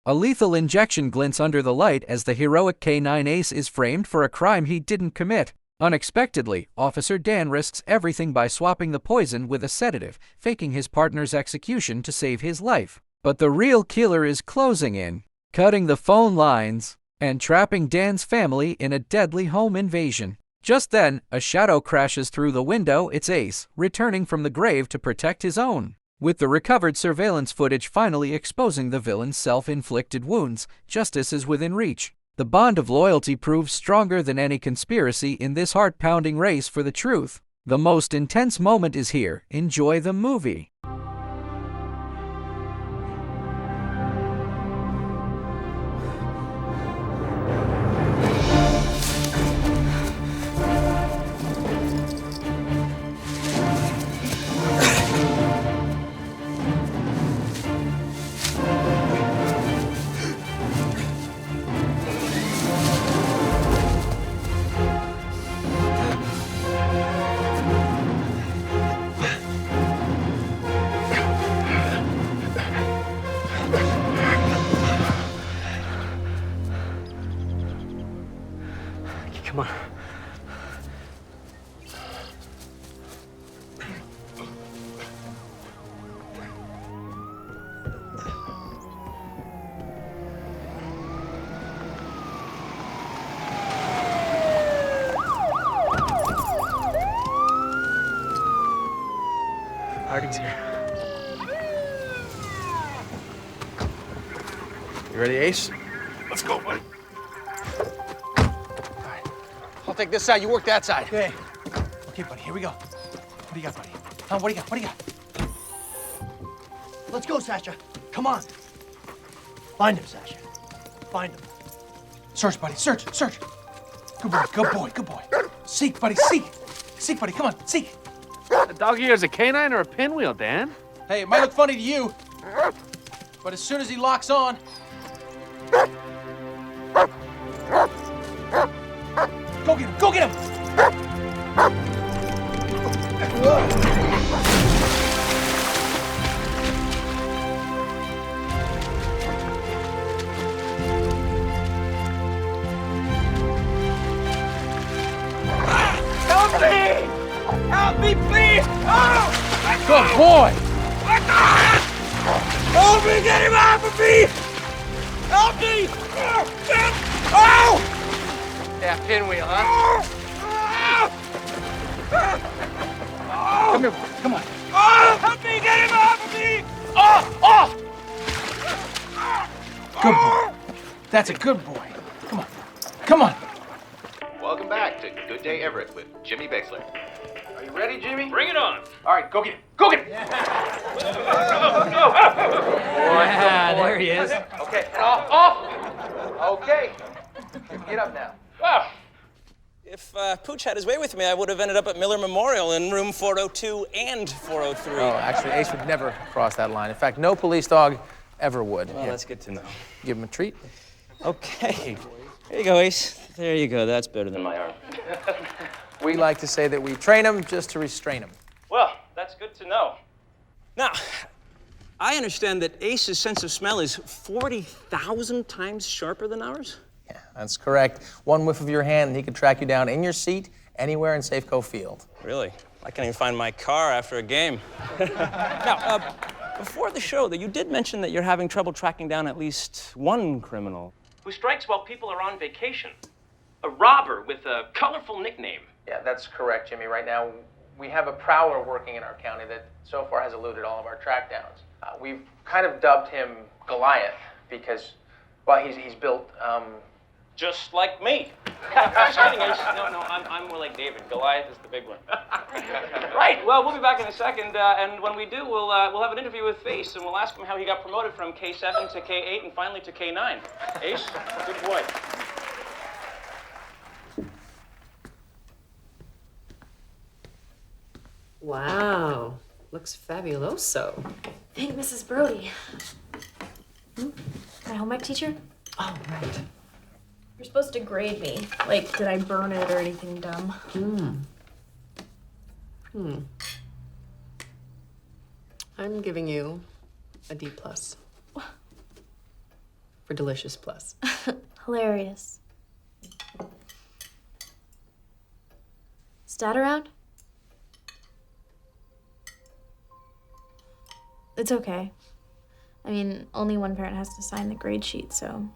A lethal injection glints under the light as the heroic K9 ace is framed for a crime he didn't commit. Unexpectedly, Officer Dan risks everything by swapping the poison with a sedative, faking his partner's execution to save his life. But the real killer is closing in, cutting the phone lines, and trapping Dan's family in a deadly home invasion. Just then, a shadow crashes through the window. It's Ace, returning from the grave to protect his own. With the recovered surveillance footage finally exposing the villain's self-inflicted wounds, justice is within reach. The bond of loyalty proves stronger than any conspiracy in this heart-pounding race for the truth. The most intense moment is here. Enjoy the movie. Come on. Harding's here. You ready, Ace? Let's go, buddy. I'll take this side, you work that side. Okay. Okay, buddy, here we go. What do you got, buddy? Huh, what do you got? What do you got? Let's go, Sasha. Come on. Find him, Sasha. Find him. Search, buddy. Search. Good boy, good boy, good boy. Seek, buddy, seek. Seek, buddy, come on, seek. A dog ear is a canine or a pinwheel, Dan? Hey, it might look funny to you, but as soon as he locks on, go get him! Go get him! Help me! Help me, please! Oh! Good boy! Help me! Get him off of me! Help me! Oh! Yeah, pinwheel, huh? Come here, come on. Oh! Help me! Get him off of me! Good boy. That's a good boy. Come on. Come on. Welcome back to Good Day Everett with Jimmy Bixler. Are you ready, Jimmy? Bring it on! All right, go get him. Go get him. Yeah, there he is. Okay, off. Okay. Get up now. Wow! If Pooch had his way with me, I would have ended up at Miller Memorial in room 402 and 403. Oh, actually, Ace would never cross that line. In fact, no police dog ever would. Well, that's good to know. Give him a treat. Okay. There you go, Ace. There you go. That's better than my arm. We like to say that we train him just to restrain him. Well, that's good to know. Now, I understand that Ace's sense of smell is 40,000 times sharper than ours? Yeah, that's correct. One whiff of your hand, and he could track you down in your seat, anywhere in Safeco Field. Really? I can't even find my car after a game. Now, before the show, you did mention that you're having trouble tracking down at least one criminal. Who strikes while people are on vacation. A robber with a colorful nickname. Yeah, that's correct, Jimmy. Right now, we have a prowler working in our county that so far has eluded all of our trackdowns. We've kind of dubbed him Goliath because, well, he's built, Just like me. Just kidding, Ace. No, I'm more like David. Goliath is the big one. Right. Well, we'll be back in a second, and when we do, we'll have an interview with Ace, and we'll ask him how he got promoted from K7 to K8 and finally to K9. Ace, good boy. Wow, looks fabuloso. Thank Mrs. Brody. My home ec teacher? Oh, right. You're supposed to grade me. Like, did I burn it or anything dumb? I'm giving you a D+. for Delicious Plus. Hilarious. Is Dad around? It's okay. I mean, only one parent has to sign the grade sheet, so.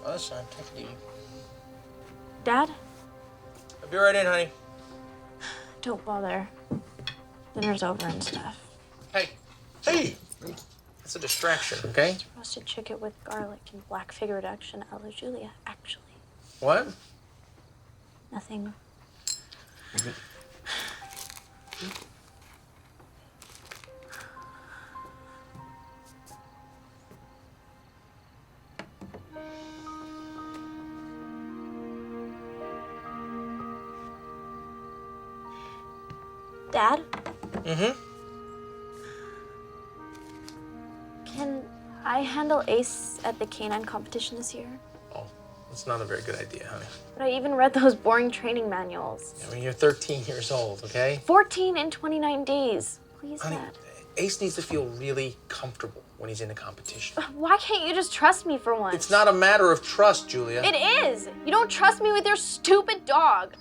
Other side. Take it easy. Dad? I'll be right in, honey. Don't bother. Dinner's over and stuff. Hey. Hey! It's a distraction, okay? Roasted chicken with garlic and black figure reduction a la Julia, actually. What? Nothing. Dad? Mm-hmm. Can I handle Ace at the canine competition this year? Oh, that's not a very good idea, honey. But I even read those boring training manuals. I mean, you're 13 years old, okay? 14 in 29 days. Please, Honey, Dad. Ace needs to feel really comfortable when he's in a competition. Why can't you just trust me for once? It's not a matter of trust, Julia. It is. You don't trust me with your stupid dog.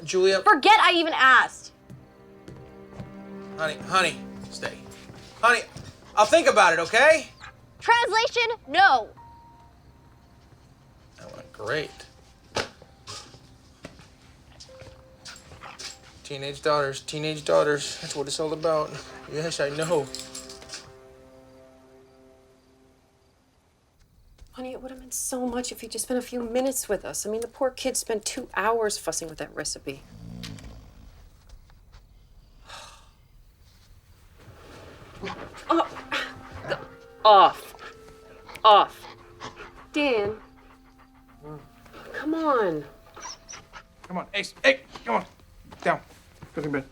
Julia. Forget I even asked. Honey, stay. Honey, I'll think about it, okay? Translation, no. That went great. Teenage daughters. That's what it's all about. Yes, I know. Honey, it would have meant so much if you just spent a few minutes with us. I mean, the poor kid spent 2 hours fussing with that recipe. Oh. Off. Dan. Come on. Come on, Ace. Hey, come on. Down. Go to bed.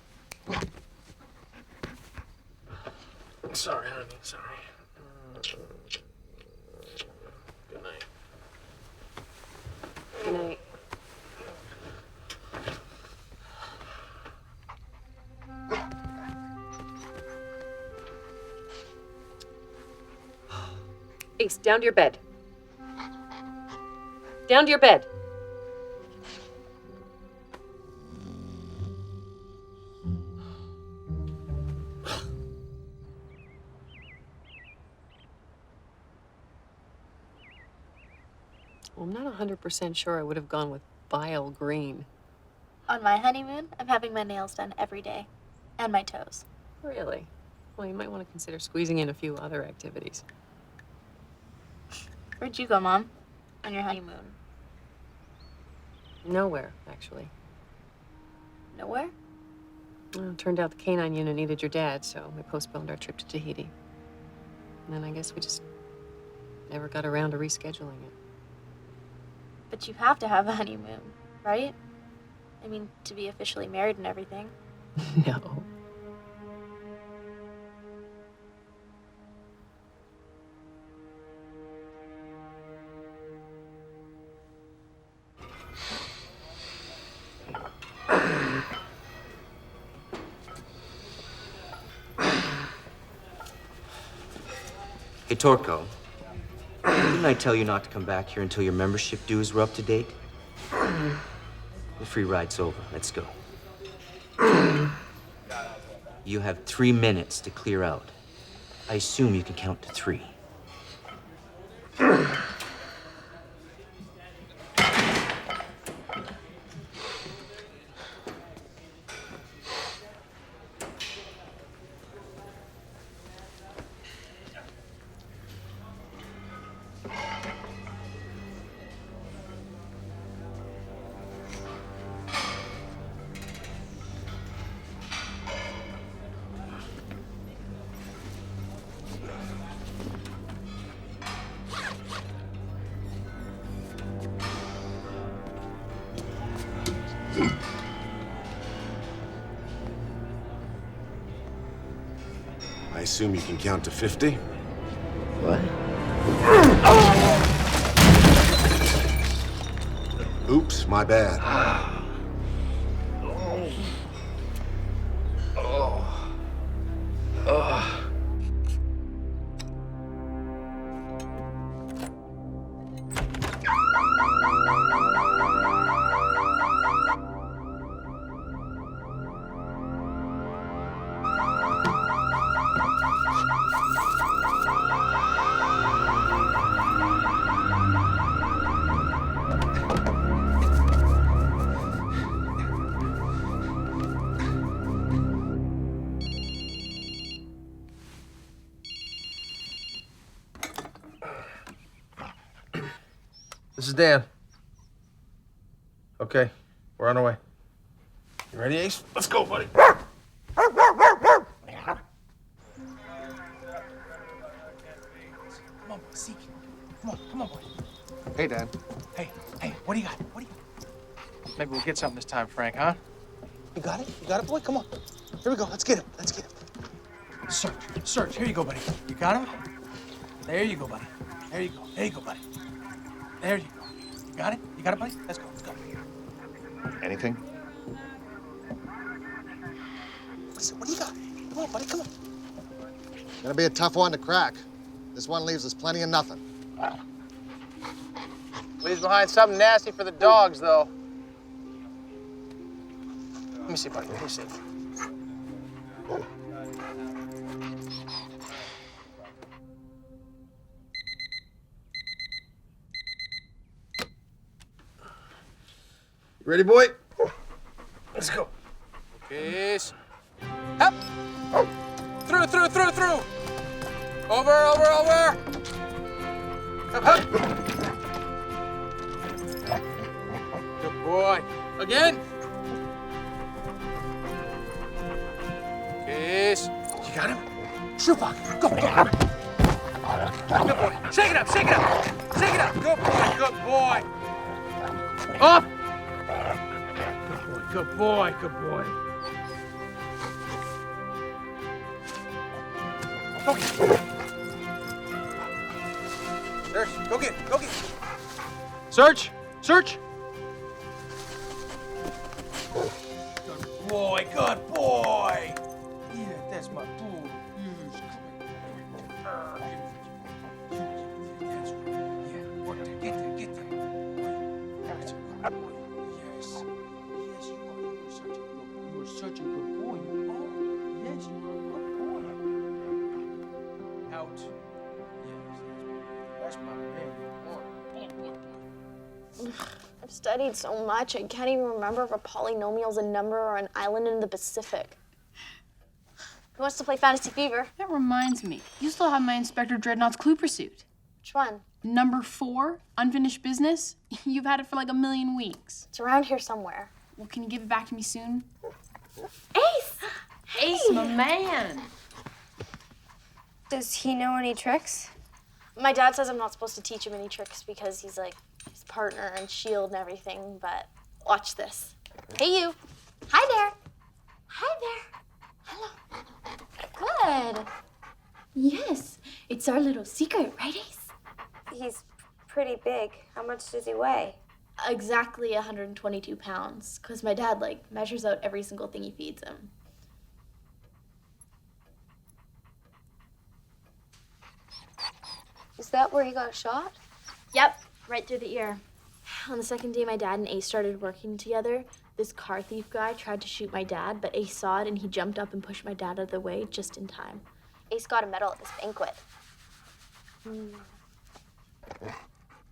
Sorry, honey, sorry. Good night. Good night. Ace, down to your bed. Down to your bed. Well, I'm not 100% sure I would have gone with bile green. On my honeymoon, I'm having my nails done every day. And my toes. Really? Well, you might want to consider squeezing in a few other activities. Where'd you go, Mom? On your honeymoon? Nowhere, actually. Nowhere? Well, it turned out the canine unit needed your dad, so we postponed our trip to Tahiti. And then I guess we just never got around to rescheduling it. But you have to have a honeymoon, right? I mean, to be officially married and everything. No. Hey, Torco. Didn't I tell you not to come back here until your membership dues were up to date? The free ride's over. Let's go. You have 3 minutes to clear out. I assume you can count to 3. assume you can count to 50? What? Oops, my bad. This is Dan. Okay, we're on our way. You ready, Ace? Let's go, buddy. Come on, Zeke. Come on, boy. Hey, Dad. Hey, what do you got? What do you got? Maybe we'll get something this time, Frank, huh? You got it? You got it, boy? Come on. Here we go. Let's get him. Search. Here you go, buddy. You got him? There you go, buddy. There you go, buddy. There you go. You got it? You got it, buddy? Let's go. Anything? What do you got? Come on, buddy. Come on. Gonna be a tough one to crack. This one leaves us plenty of nothing. Leaves behind something nasty for the dogs, though. Let me see, buddy. Let me see. You ready, boy? Let's go. Peace. Up. Through. Over. Up. Good boy. Again. Peace. You got him? Shoebug. Go. Good boy. Shake it up. Good boy. Up. Good boy. Okay. Nurse, go get. Search. Good boy. Yeah, that's my boy. Get there. Yes, you are such a good boy. Yes, you are a good boy. Out. Yes, that's my man. Boy. I've studied so much, I can't even remember if a polynomial's a number or an island in the Pacific. Who wants to play Fantasy Fever? That reminds me. You still have my Inspector Dreadnought's Clue Pursuit. Which one? Number 4, Unfinished Business. You've had it for like a million weeks. It's around here somewhere. Well, can you give it back to me soon? Ace! Ace, my man. Does he know any tricks? My dad says I'm not supposed to teach him any tricks because he's like his partner and shield and everything, but watch this. Hey, you. Hi there. Hello. Good. Yes, it's our little secret, right, Ace? He's pretty big. How much does he weigh? Exactly 122 pounds, because my dad, measures out every single thing he feeds him. Is that where he got shot? Yep, right through the ear. On the second day my dad and Ace started working together, this car thief guy tried to shoot my dad, but Ace saw it and he jumped up and pushed my dad out of the way just in time. Ace got a medal at this banquet.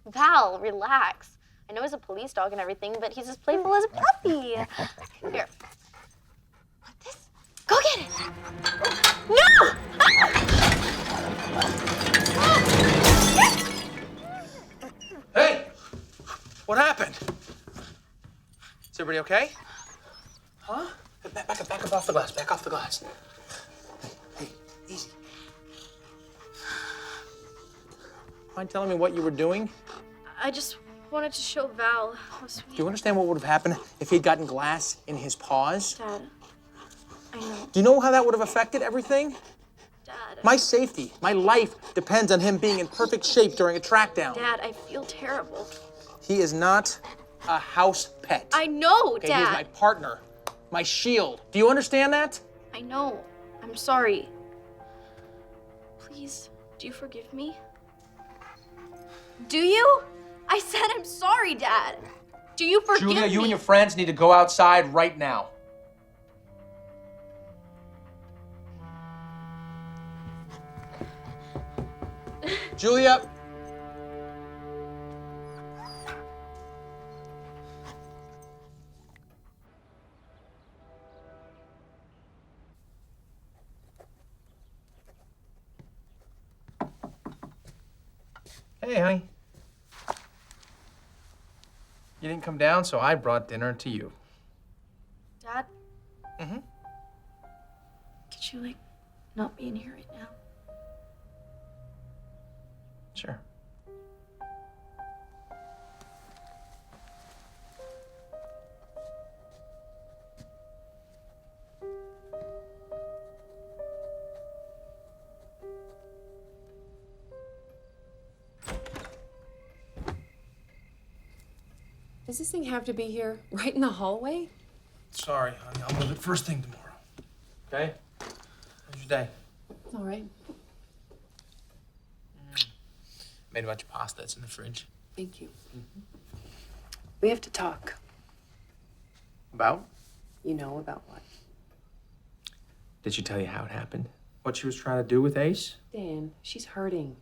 Val, relax. I know he's a police dog and everything, but he's as playful as a puppy. Here. Want this? Go get it! No! Hey! What happened? Is everybody okay? Huh? Back up off the glass. Back off the glass. Hey, easy. Mind telling me what you were doing? I just wanted to show Val how sweet. Do you understand what would have happened if he'd gotten glass in his paws? Dad, I know. Do you know how that would have affected everything? Dad, My safety, my life depends on him being in perfect shape during a track down. Dad, I feel terrible. He is not a house pet. I know, Okay, Dad. he is my partner, my shield. Do you understand that? I know. I'm sorry. Please, do you forgive me? Do you? I said I'm sorry, Dad. Do you forgive me? Julia, you and your friends need to go outside right now. Julia. Hey, honey. You didn't come down, so I brought dinner to you. Dad? Mm-hmm. Could you, not be in here right now? Sure. Does this thing have to be here, right in the hallway? Sorry, honey. I'll move it first thing tomorrow. Okay? How's your day? All right. Made a bunch of pasta. It's in the fridge. Thank you. We have to talk. About? You know about what? Did she tell you how it happened? What she was trying to do with Ace? Dan, she's hurting.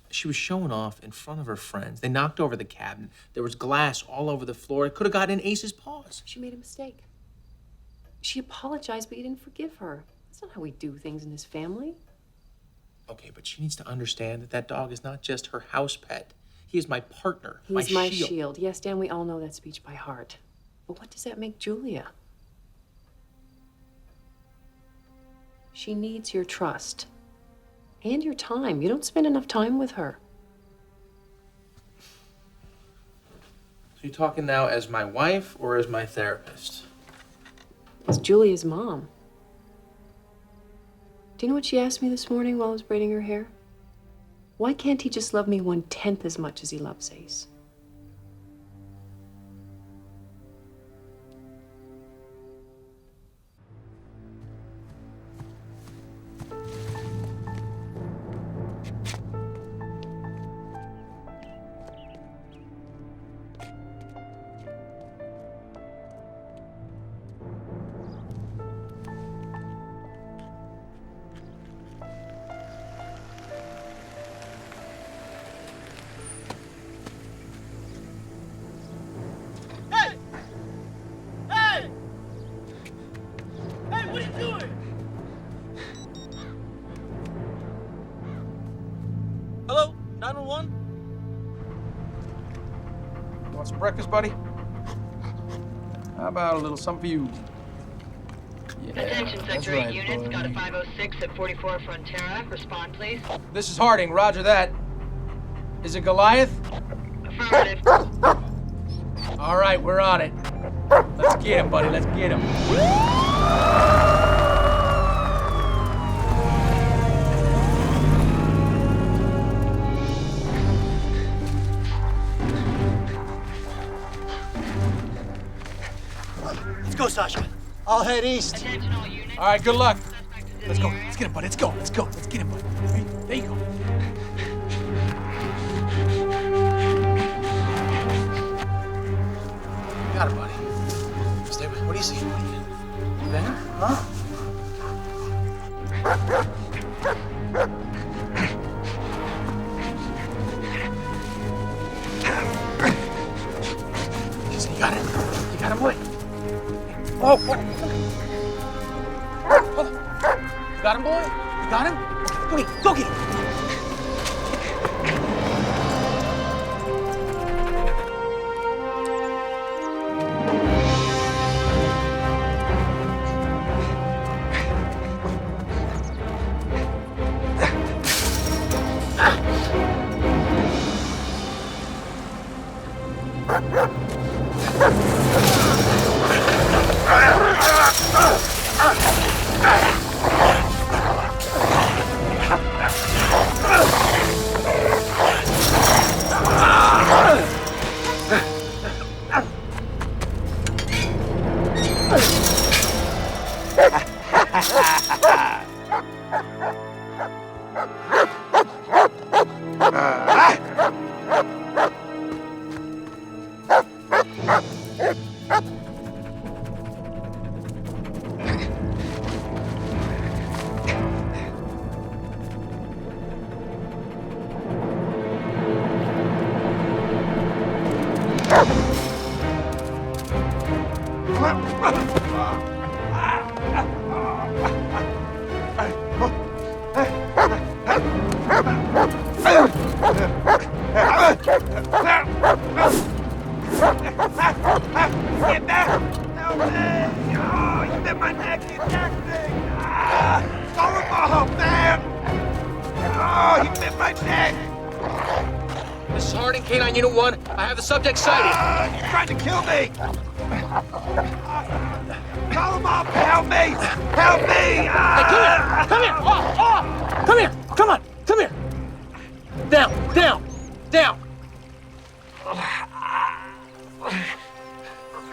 She was showing off in front of her friends. They knocked over the cabinet. There was glass all over the floor. It could have got in Ace's paws. She made a mistake. She apologized, but you didn't forgive her. That's not how we do things in this family. Okay, but she needs to understand that that dog is not just her house pet. He is my partner, He's my shield. Yes, Dan, we all know that speech by heart. But what does that make Julia? She needs your trust. And your time. You don't spend enough time with her. So you're talking now as my wife or as my therapist? As Julia's mom. Do you know what she asked me this morning while I was braiding her hair? Why can't he just love me 1/10 as much as he loves Ace? Hello? 911? You want some breakfast, buddy? How about a little something for you? Yeah, Attention, that's Sector 8 right, units. buddy. Got a 506 at 44 Frontera. Respond, please. This is Harding. Roger that. Is it Goliath? Affirmative. All right, we're on it. Let's get him, buddy. Let's get him. Let's go, Sasha. I'll head east. Attention, all units. All right, good luck. Let's go. Let's get him, buddy. Let's go. Let's go. Let's get him, buddy. There you go. Got it, buddy. Stay with me. What do you see? There? Huh? You got it. You got him, boy. Oh, You got him, boy? You got him? Go get him. Get back! Help me! Oh, you bit my neck! You jacked me! Call him off, man! Oh, he bit my neck! This is Harding, Canine Unit 1. I have the subject sighted. You're trying to kill me! Call him off! Help me! Help me! Hey, come here! Come here! Oh! Come here! Come on! Come here! Down! Down! Down!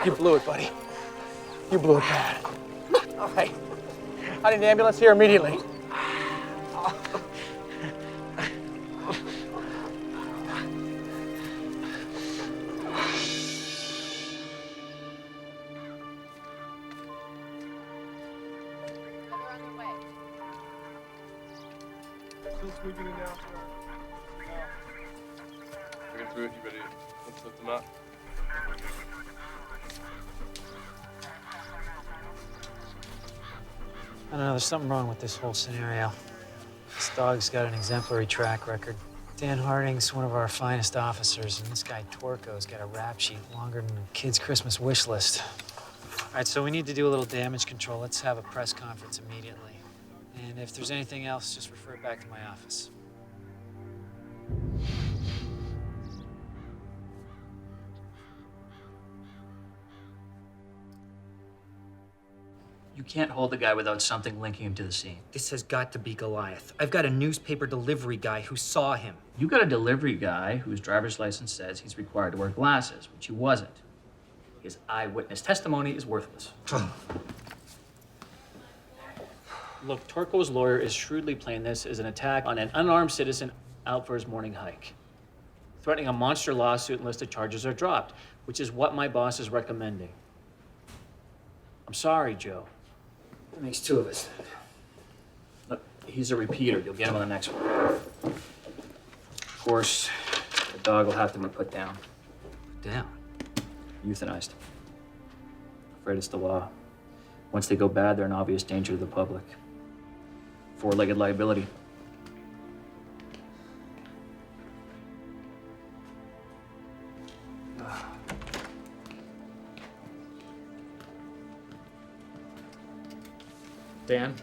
You blew it, buddy. You blew it bad. All right. I need an ambulance here immediately. Still squeaking it down. Bring him through it. You ready? Let's lift him up. I don't know, there's something wrong with this whole scenario. This dog's got an exemplary track record. Dan Harding's one of our finest officers, and this guy Torko's got a rap sheet longer than a kid's Christmas wish list. All right, so we need to do a little damage control. Let's have a press conference immediately. And if there's anything else, just refer it back to my office. You can't hold the guy without something linking him to the scene. This has got to be Goliath. I've got a newspaper delivery guy who saw him. You got a delivery guy whose driver's license says he's required to wear glasses, which he wasn't. His eyewitness testimony is worthless. Look, Torko's lawyer is shrewdly playing this as an attack on an unarmed citizen out for his morning hike. Threatening a monster lawsuit unless the charges are dropped, which is what my boss is recommending. I'm sorry, Joe. That makes two of us. Look, he's a repeater. You'll get him on the next one. Of course, the dog will have to be put down. Put down? Euthanized. Afraid it's the law. Once they go bad, they're an obvious danger to the public. Four-legged liability. Dan?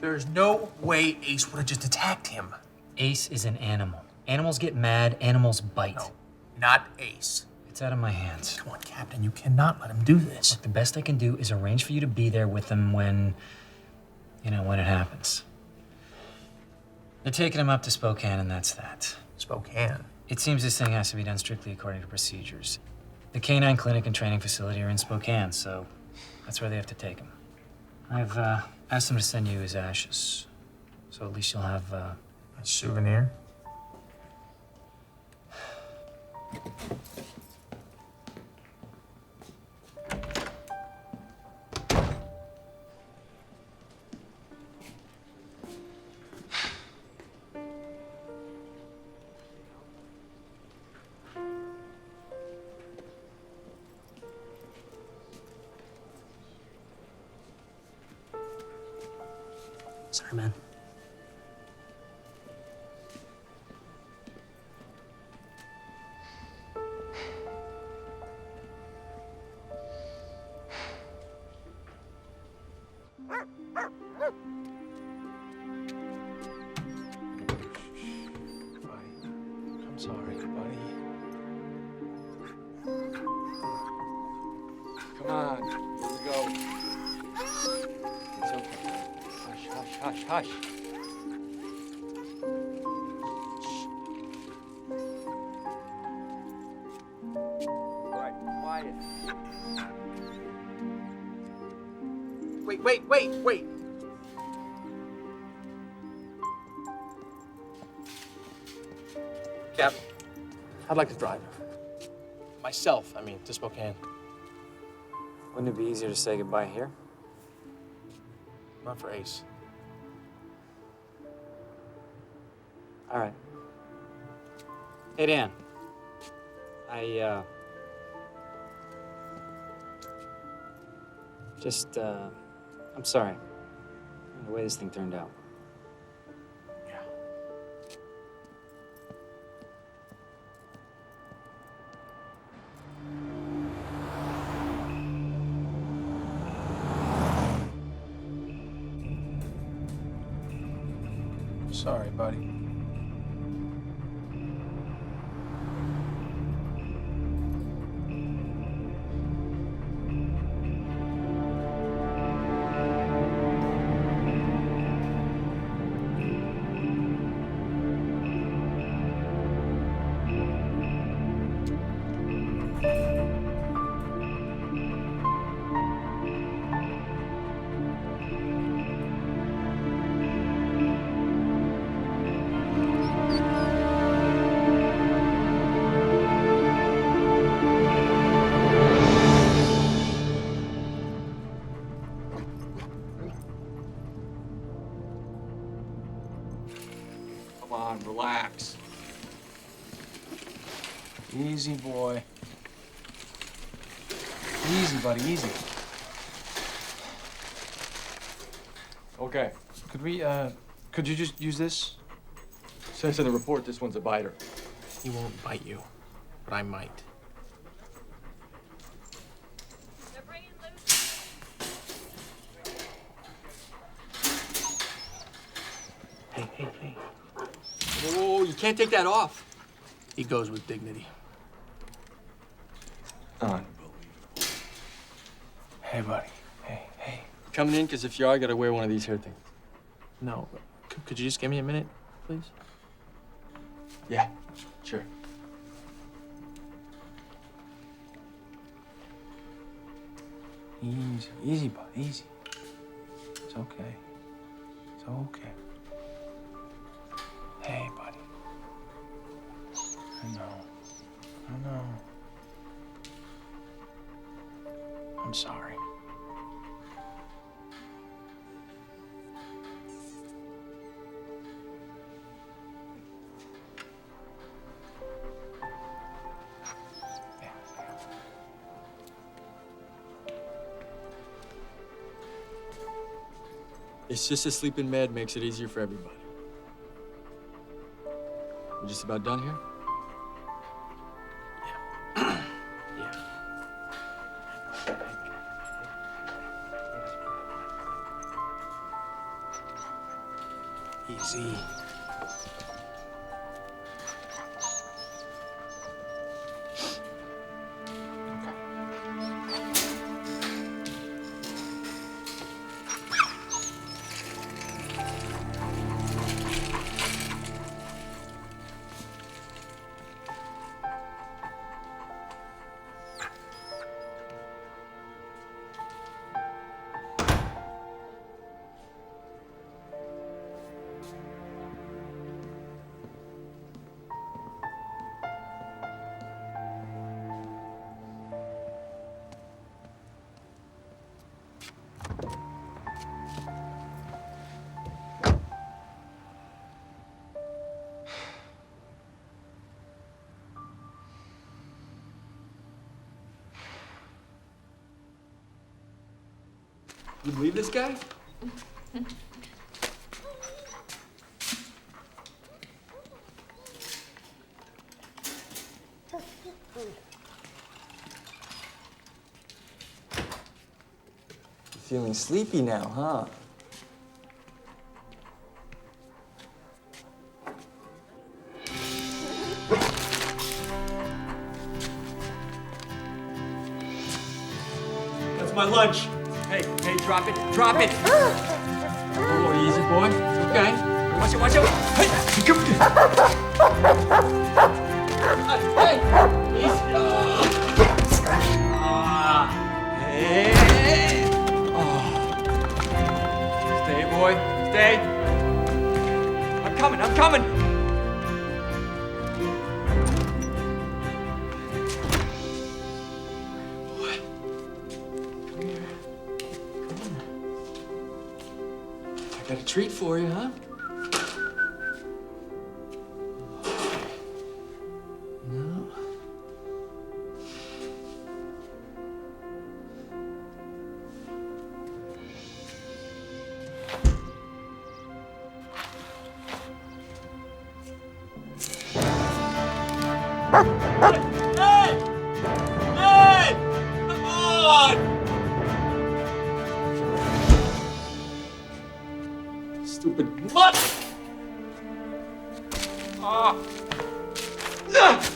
There's no way Ace would have just attacked him. Ace is an animal. Animals get mad, animals bite. No, not Ace. It's out of my hands. Come on, Captain, you cannot let him do this. Look, the best I can do is arrange for you to be there with them when it happens. They're taking him up to Spokane, and that's that. Spokane? It seems this thing has to be done strictly according to procedures. The canine clinic and training facility are in Spokane, so that's where they have to take him. I've asked them to send you his ashes, so at least you'll have a souvenir. Sorry, man. I'm sorry, buddy. Come on, here we go. It's okay. Hush, hush, hush, hush. Quiet, quiet. Wait. Cap, I'd like to drive. Myself, to Spokane. Wouldn't it be easier to say goodbye here? Not for Ace. All right. Hey, Dan. I Just, I'm sorry. The way this thing turned out. Sorry, buddy. Come on, relax. Easy, boy. Easy, buddy, easy. Okay. Could you just use this? Says in the report this one's a biter. He won't bite you, but I might. Hey. Oh, you can't take that off. He goes with dignity. Unbelievable. Hey, buddy. Hey. Coming in, because if you are, I gotta wear one of these hair things. No, could you just give me a minute, please? Yeah, sure. Easy, bud, easy. It's okay. It's okay. Hey, buddy. I know. I'm sorry. It's just a sleeping med makes it easier for everybody. We're just about done here? Easy. You believe this guy? Feeling sleepy now, huh? That's my lunch. Hey, drop it. Drop it. Oh, easy, boy. It's okay. Watch out. Hey, hey, easy. Hey. Oh. Stay, boy. Stay. I'm coming. Got a treat for you, huh? No. stupid mutt! Ah! Ah!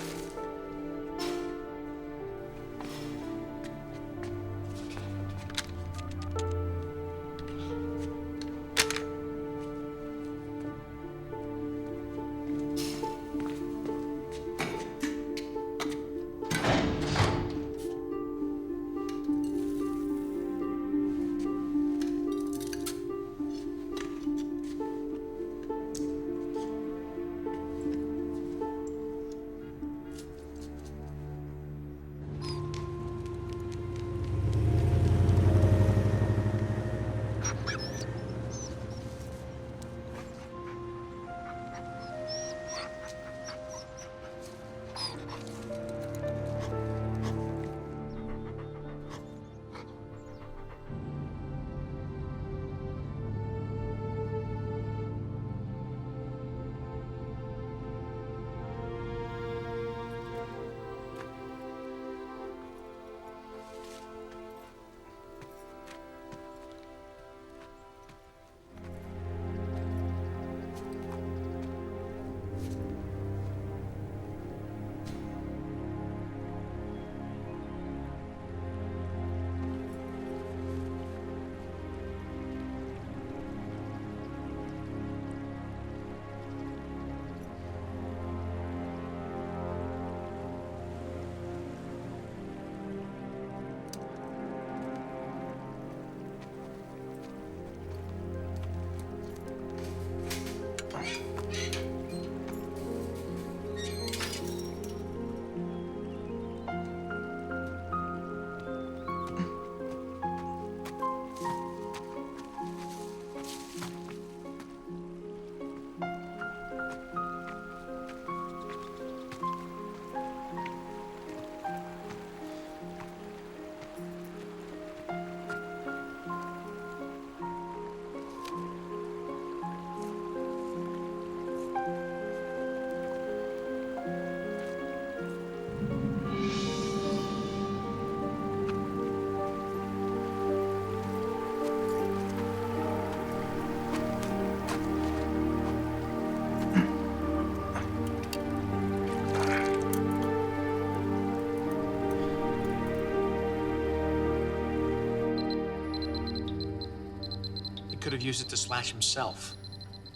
Could have used it to slash himself.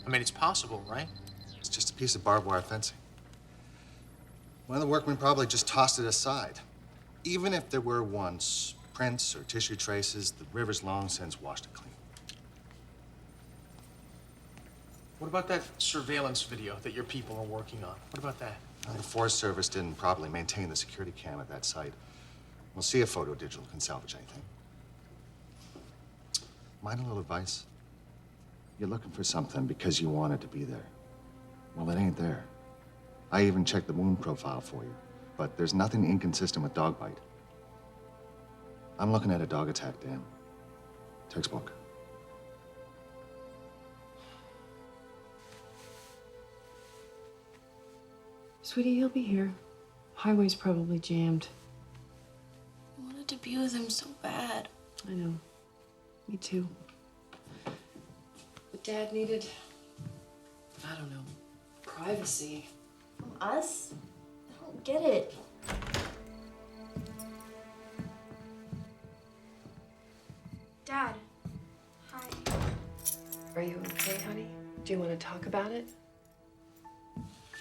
I mean, it's possible, right? It's just a piece of barbed wire fencing. One of the workmen probably just tossed it aside. Even if there were once prints or tissue traces, the river's long since washed it clean. What about that surveillance video that your people are working on? What about that? Well, the Forest Service didn't properly maintain the security cam at that site. We'll see if photo digital can salvage anything. Mind a little advice? You're looking for something because you want it to be there. Well, it ain't there. I even checked the wound profile for you, but there's nothing inconsistent with dog bite. I'm looking at a dog attack, Dan. Textbook. Sweetie, he'll be here. Highway's probably jammed. I wanted to be with him so bad. I know. Me too. But Dad needed, I don't know, privacy. From us? I don't get it. Dad. Hi. Are you okay, honey? Do you want to talk about it?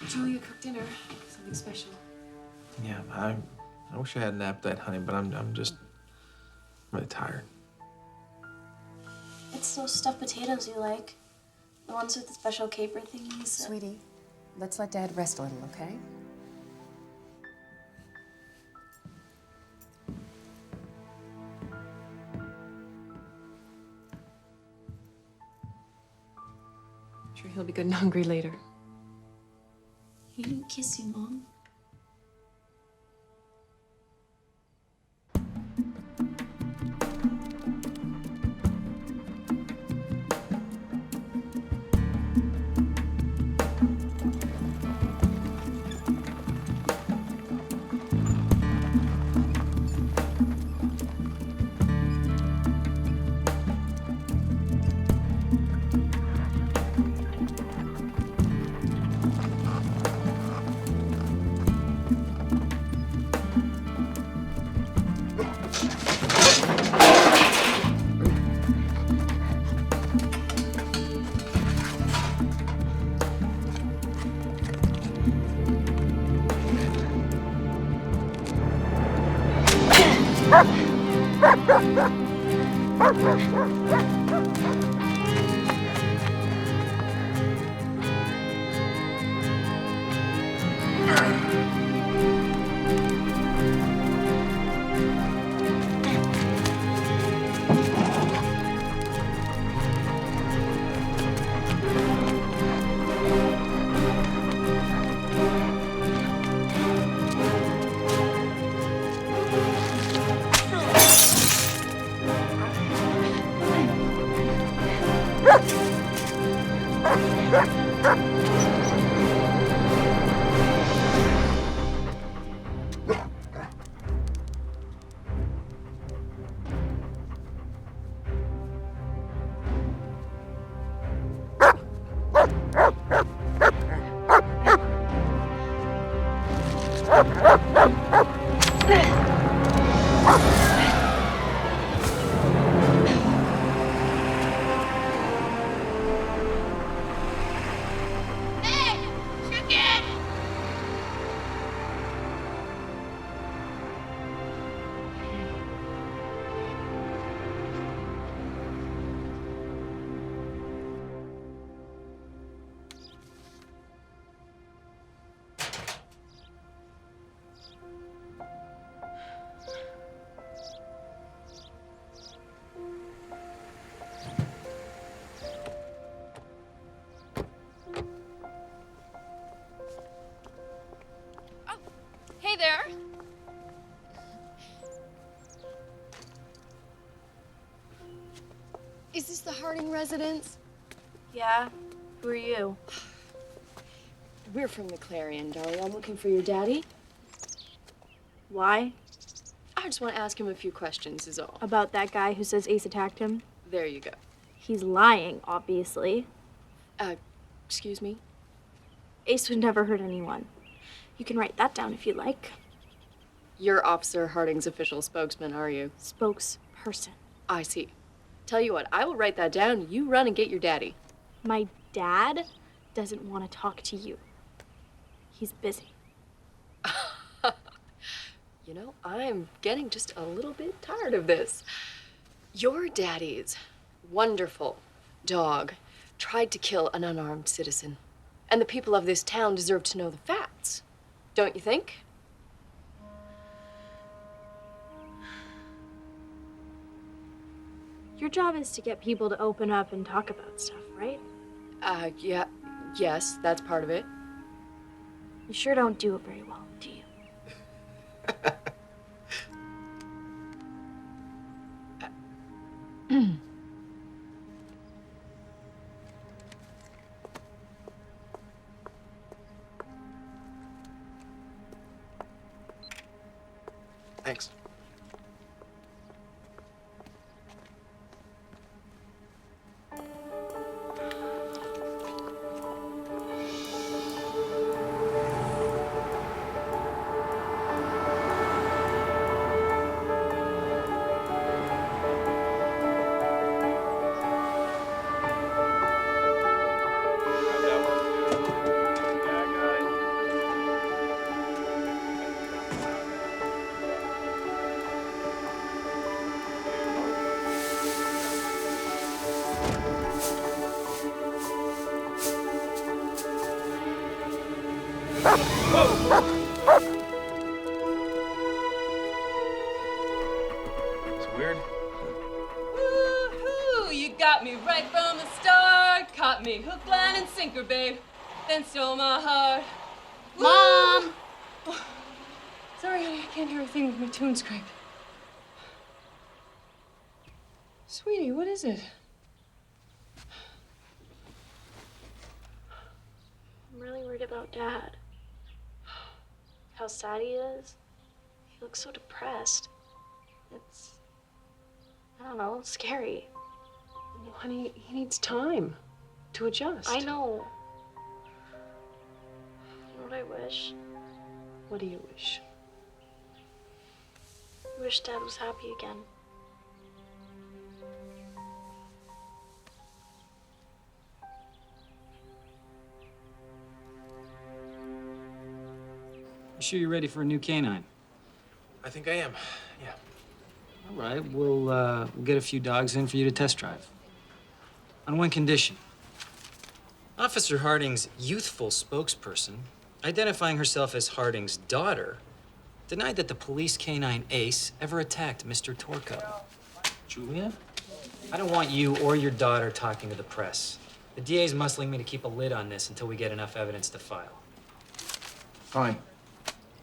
Julia cooked dinner. Something special. Yeah, I wish I had napped that, honey, but I'm just really tired. It's those stuffed potatoes you like. The ones with the special caper thingies. Sweetie, let's let Dad rest a little, okay? Sure, he'll be good and hungry later. He didn't kiss you, Mom. Hey there. Is this the Harding residence? Yeah. Who are you? We're from the Clarion, darling. I'm looking for your daddy. Why? I just want to ask him a few questions, is all. About that guy who says Ace attacked him? There you go. He's lying, obviously. Excuse me? Ace would never hurt anyone. You can write that down if you like. You're Officer Harding's official spokesman, are you? Spokesperson. I see. Tell you what, I will write that down. You run and get your daddy. My dad doesn't want to talk to you. He's busy. You know, I'm getting just a little bit tired of this. Your daddy's wonderful dog tried to kill an unarmed citizen. And the people of this town deserve to know the facts. Don't you think? Your job is to get people to open up and talk about stuff, right? Yeah. Yes, that's part of it. You sure don't do it very well, do you? Thanks. It's weird. Woo-hoo! You got me right from the start. Caught me hook, line, and sinker, babe. Then stole my heart. Mom! Oh, sorry, honey, I can't hear a thing with my tune scrape. Sweetie, what is it? I'm really worried about Dad. How sad he is. He looks so depressed. It's, I don't know, scary. Well, honey, he needs time to adjust. I know. You know what I wish? What do you wish? I wish Dad was happy again. You sure you're ready for a new canine? I think I am, yeah. All right, we'll get a few dogs in for you to test drive. On one condition. Officer Harding's youthful spokesperson, identifying herself as Harding's daughter, denied that the police canine ace ever attacked Mr. Torco. Julia? I don't want you or your daughter talking to the press. The DA's muscling me to keep a lid on this until we get enough evidence to file. Fine.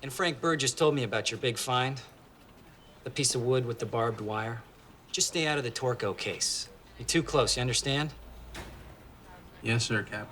And Frank Burgess told me about your big find. The piece of wood with the barbed wire. Just stay out of the Torco case. You're too close, you understand? Yes, sir, Cap.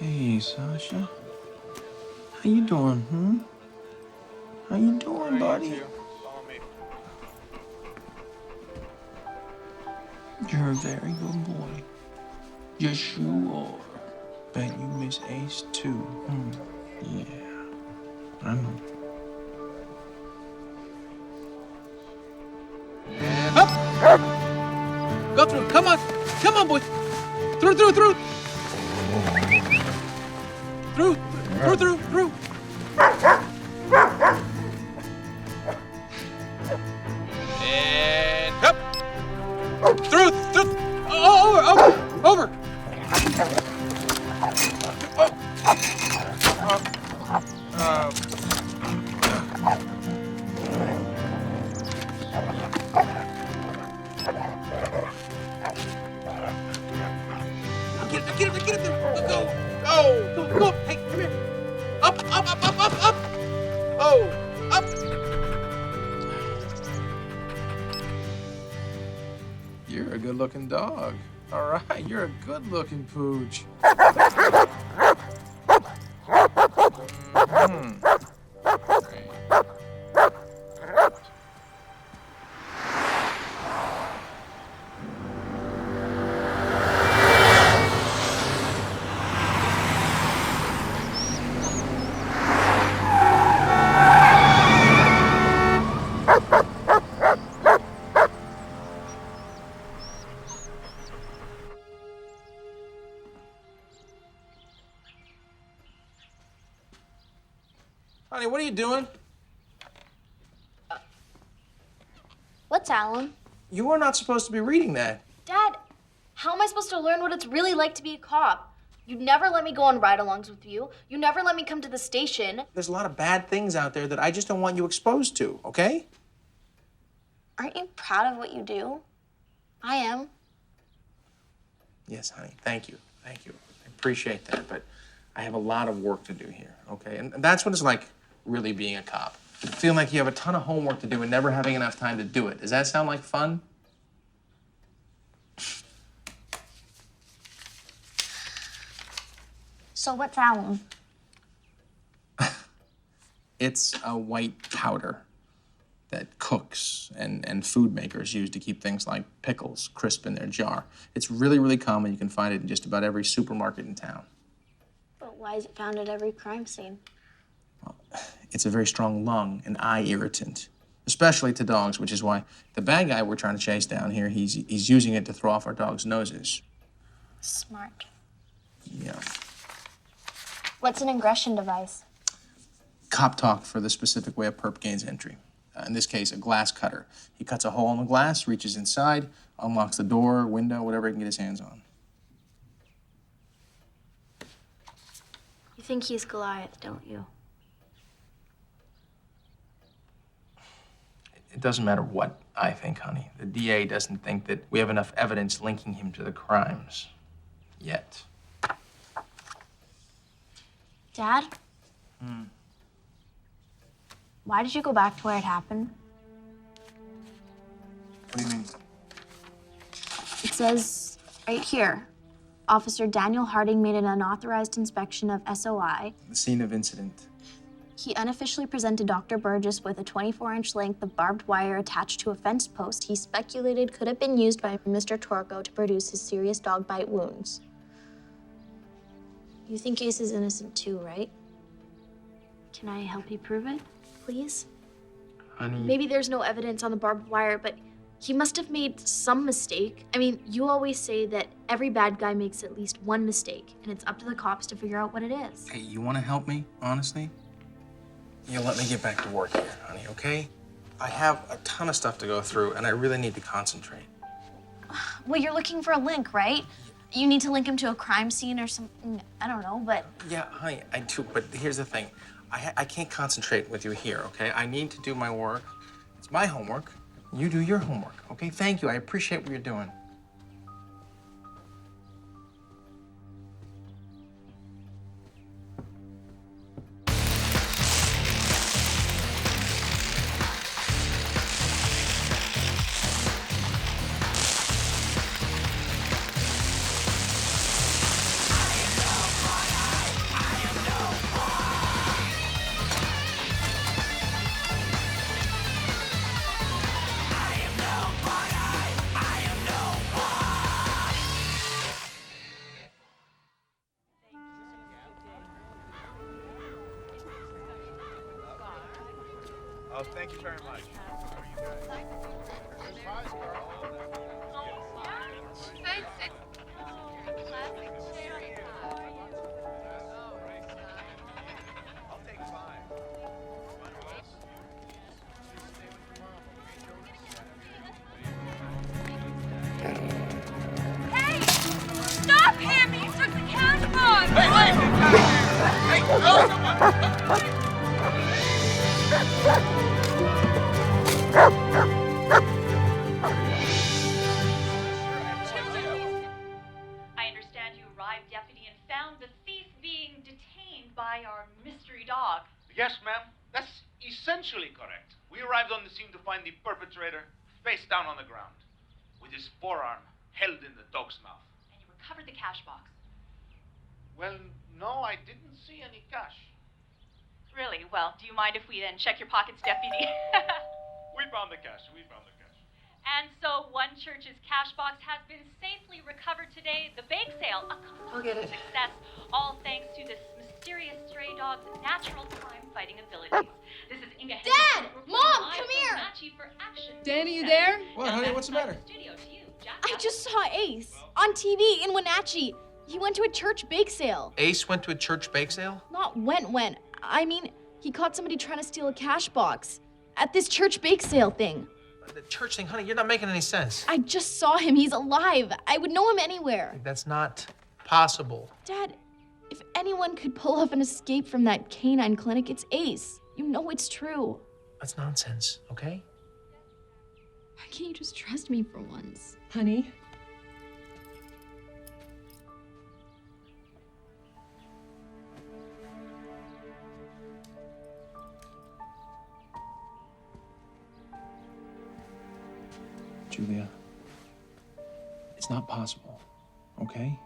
Hey, Sasha. How you doing, How you doing, buddy? You're a very good boy. Yes, you are. Bet you miss Ace, too, Yeah, I know. Up! Go through. Come on. Come on, boy. Through. Through. And up. Through. Oh, over. Get him there. Go. Hey, come here. Up. Oh, up. You're a good-looking dog. All right, you're a good-looking pooch. Honey, what are you doing? What's Alan? You are not supposed to be reading that. Dad, how am I supposed to learn what it's really like to be a cop? You'd never let me go on ride-alongs with you. You never let me come to the station. There's a lot of bad things out there that I just don't want you exposed to, okay? Aren't you proud of what you do? I am. Yes, honey. Thank you. I appreciate that, but I have a lot of work to do here, okay? And that's what it's like really being a cop. Feeling like you have a ton of homework to do and never having enough time to do it. Does that sound like fun? So what's alum? It's a white powder that cooks and food makers use to keep things like pickles crisp in their jar. It's really, really common. You can find it in just about every supermarket in town. But why is it found at every crime scene? It's a very strong lung and eye irritant, especially to dogs, which is why the bad guy we're trying to chase down here, he's using it to throw off our dogs' noses. Smart. Yeah. What's an ingression device? Cop talk for the specific way a perp gains entry. In this case, a glass cutter. He cuts a hole in the glass, reaches inside, unlocks the door, window, whatever he can get his hands on. You think he's Goliath, don't you? It doesn't matter what I think, honey. The DA doesn't think that we have enough evidence linking him to the crimes. Yet. Dad? Why did you go back to where it happened? What do you mean? It says Right here. Officer Daniel Harding made an unauthorized inspection of SOI. The scene of incident. He unofficially presented Dr. Burgess with a 24-inch length of barbed wire attached to a fence post he speculated could have been used by Mr. Torco to produce his serious dog bite wounds. You think Ace is innocent too, right? Can I help you prove it, please? Honey. Maybe there's no evidence on the barbed wire, but he must have made some mistake. I mean, you always say that every bad guy makes at least one mistake, and it's up to the cops to figure out what it is. Hey, you want to help me, honestly? You let me get back to work here, honey, okay? I have a ton of stuff to go through, and I really need to concentrate. Well, you're looking for a link, right? You need to link him to a crime scene or something. I don't know, but... Yeah, honey, I do, but here's the thing. I can't concentrate with you here, okay? I need to do my work. It's my homework. You do your homework, okay? Thank you. I appreciate what you're doing. Oh, thank you very much. How are you guys? There's pies, girl. I'll take 5. Hey! Stop him! He took the cash box! Hey, no, someone! I understand you arrived, Deputy, and found the thief being detained by our mystery dog. Yes, ma'am. That's essentially correct. We arrived on the scene to find the perpetrator face down on the ground, with his forearm held in the dog's mouth. And you recovered the cash box. Well, no, I didn't see any cash. Really? Well, do you mind if we then check your pockets, Deputy? We found the cash. We found the cash. And so one church's cash box has been safely recovered today. The bake sale, a I'll get it. success, all thanks to this mysterious stray dog's natural crime-fighting abilities. This is Inga Dad! Henderson Mom, reporting live come from here! Wenatchee for Action. Danny, you there? What, honey? What's the matter? Studio to you, Jack. I just saw Ace on TV in Wenatchee. He went to a church bake sale. Ace went to a church bake sale? Not went. I mean, he caught somebody trying to steal a cash box at this church bake sale thing. The church thing, honey, you're not making any sense. I just saw him. He's alive. I would know him anywhere. That's not possible. Dad, if anyone could pull off an escape from that canine clinic, it's Ace. You know it's true. That's nonsense, okay? Why can't you just trust me for once? Honey? Julia, it's not possible, okay?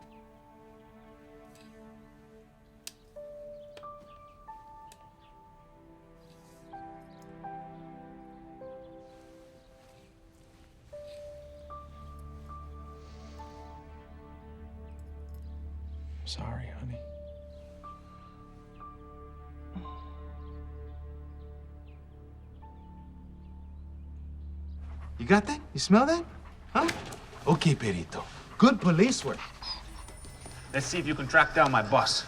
I'm sorry, honey. You got that? You smell that? Huh? Okay, Perito. Good police work. Let's see if you can track down my boss.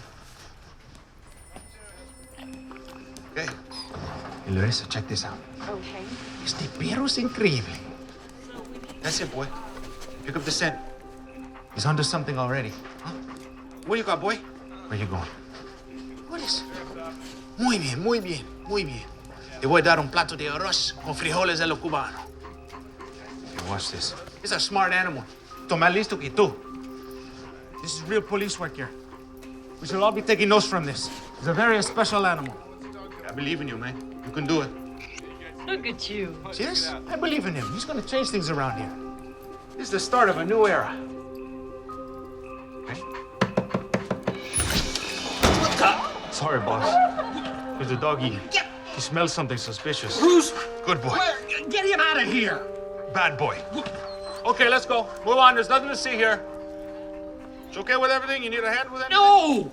Okay. Hey, Larissa, check this out. Okay. Este perro es increíble. That's it, boy. Pick up the scent. He's onto something already. Huh? What you got, boy? Where you going? What is? Muy bien, muy bien, muy bien. Te voy a dar un plato de arroz con frijoles de lo cubano. Hey, watch this. It's a smart animal. Esto más listo que tú. This is real police work here. We should all be taking notes from this. It's a very special animal. I believe in you, man. You can do it. Look at you. See this? I believe in him. He's gonna change things around here. This is the start of a new era. Sorry, boss. There's a doggy. He smells something suspicious. Who's? Good boy. Get him out of here. Bad boy. Okay, let's go. Move on. There's nothing to see here. You okay with everything? You need a hand with anything? No!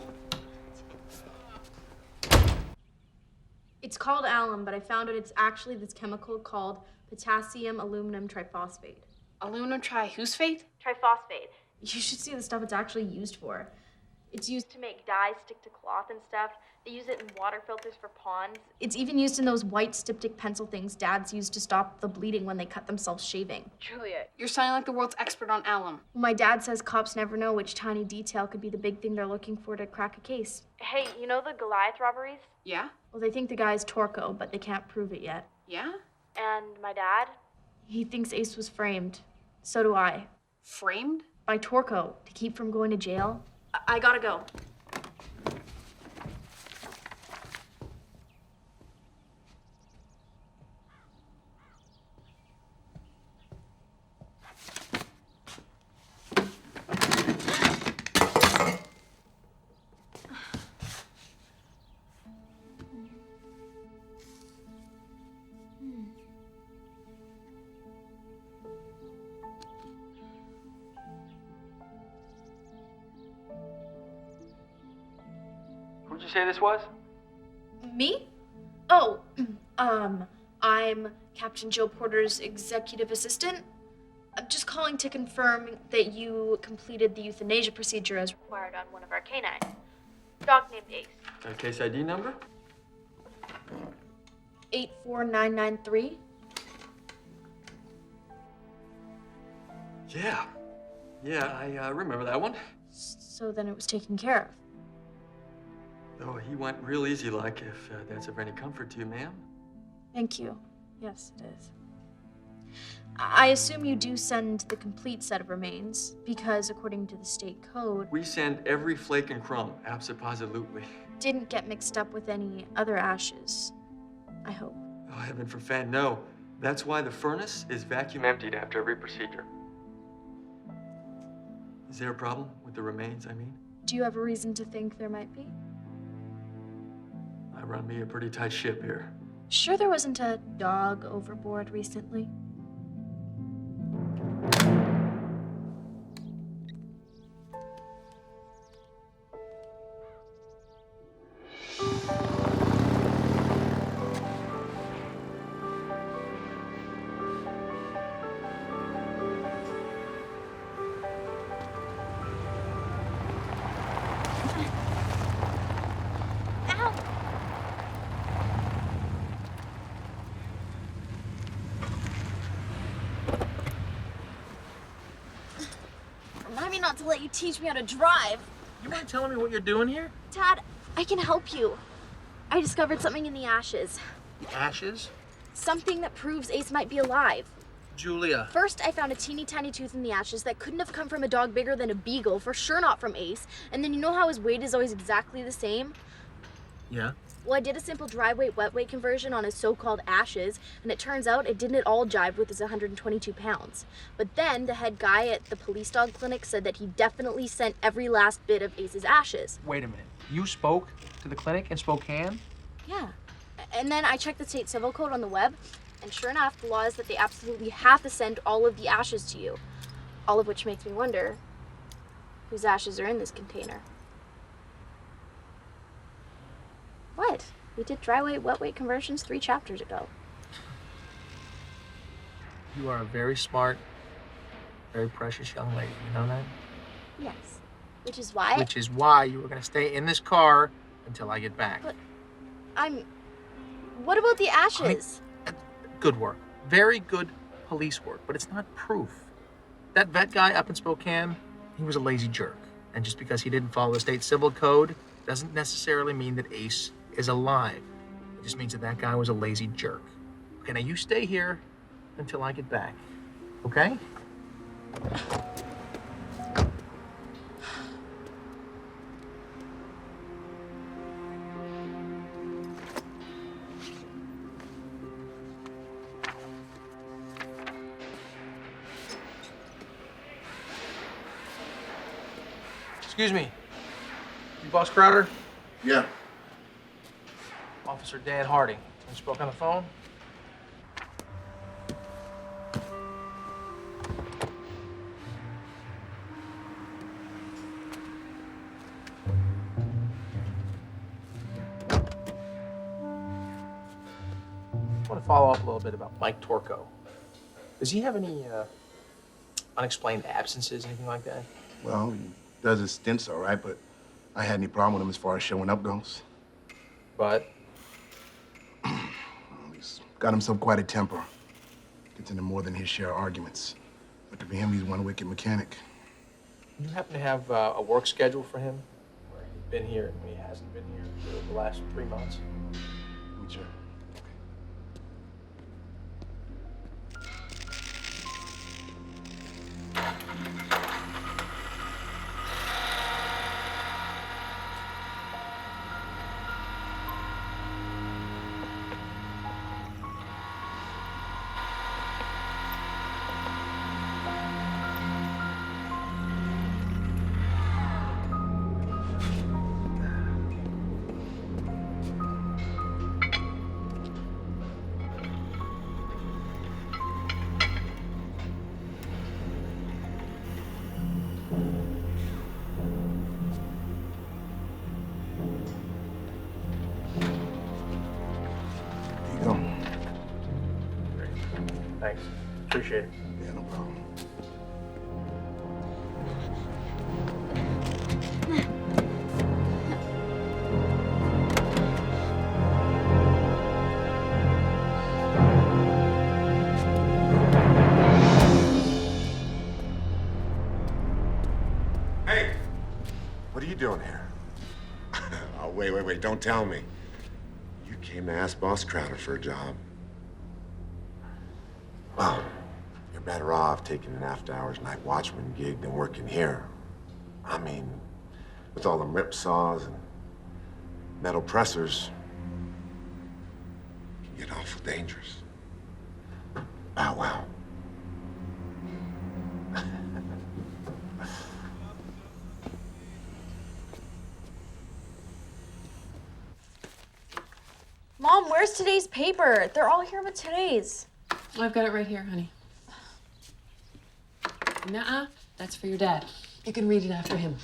It's called alum, but I found out it's actually this chemical called potassium aluminum triphosphate. Aluminum trihusphate? Triphosphate. You should see the stuff it's actually used for. It's used to make dyes stick to cloth and stuff. They use it in water filters for ponds. It's even used in those white styptic pencil things dads use to stop the bleeding when they cut themselves shaving. Julia, you're sounding like the world's expert on alum. My dad says cops never know which tiny detail could be the big thing they're looking for to crack a case. Hey, you know the Goliath robberies? Yeah? Well, they think the guy's Torco, but they can't prove it yet. Yeah? And my dad? He thinks Ace was framed. So do I. Framed? By Torco, to keep from going to jail. I gotta go. Who'd you say this was? Me? Oh, I'm Captain Joe Porter's executive assistant. I'm just calling to confirm that you completed the euthanasia procedure as required on one of our canines. Dog named Ace. Got a case ID number? 84993. Yeah, I remember that one. So then it was taken care of. Oh, he went real easy like, if that's of any comfort to you, ma'am. Thank you. Yes, it is. I assume you do send the complete set of remains, because according to the state code, We send every flake and crumb, abso-positively. didn't get mixed up with any other ashes. I hope. Oh, heaven forfend, no. That's why the furnace is vacuum emptied after every procedure. Is there a problem with the remains, I mean? Do you have a reason to think there might be? I run me a pretty tight ship here. Sure there wasn't a dog overboard recently? Remind me not to let you teach me how to drive. You mind telling me what you're doing here? Dad, I can help you. I discovered something in the ashes. Ashes? Something that proves Ace might be alive. Julia. First, I found a teeny tiny tooth in the ashes that couldn't have come from a dog bigger than a beagle, for sure not from Ace. And then you know how his weight is always exactly the same? Yeah? Well, I did a simple dry weight, wet weight conversion on his so-called ashes, and it turns out it didn't at all jive with his 122 pounds. But then the head guy at the police dog clinic said that he definitely sent every last bit of Ace's ashes. Wait a minute. You spoke to the clinic in Spokane? Yeah. And then I checked the state civil code on the web, and sure enough, the law is that they absolutely have to send all of the ashes to you. All of which makes me wonder whose ashes are in this container. What? We did dry weight, wet weight conversions 3 chapters ago. You are a very smart, very precious young lady. You know that? Yes. Which is why. Which is why you were going to stay in this car until I get back. But what about the ashes? Good work. Very good police work, but it's not proof. That vet guy up in Spokane, he was a lazy jerk. And just because he didn't follow the state civil code doesn't necessarily mean that Ace is alive. It just means that that guy was a lazy jerk. Okay, now you stay here until I get back, okay? Excuse me. You Boss Crowder? Yeah. Officer Dan Harding. You spoke on the phone? I want to follow up a little bit about Mike Torco. Does he have any unexplained absences, anything like that? Well, he does his stints all right, but I had any problem with him as far as showing up goes. But? He's got himself quite a temper. Gets into more than his share of arguments. Lucky for him, he's one wicked mechanic. Do you happen to have a work schedule for him? Where he's been here and he hasn't been here for the last 3 months? Sure. Thanks. Appreciate it. Yeah, no problem. Hey! What are you doing here? Oh, wait. Don't tell me. You came to ask Boss Crowder for a job. Well, you're better off taking an after-hours night watchman gig than working here. I mean, with all them rip saws and metal pressers, it can get awful dangerous. Bow wow. Mom, where's today's paper? They're all here but today's. I've got it right here, honey. Nuh-uh, that's for your dad. You can read it after him.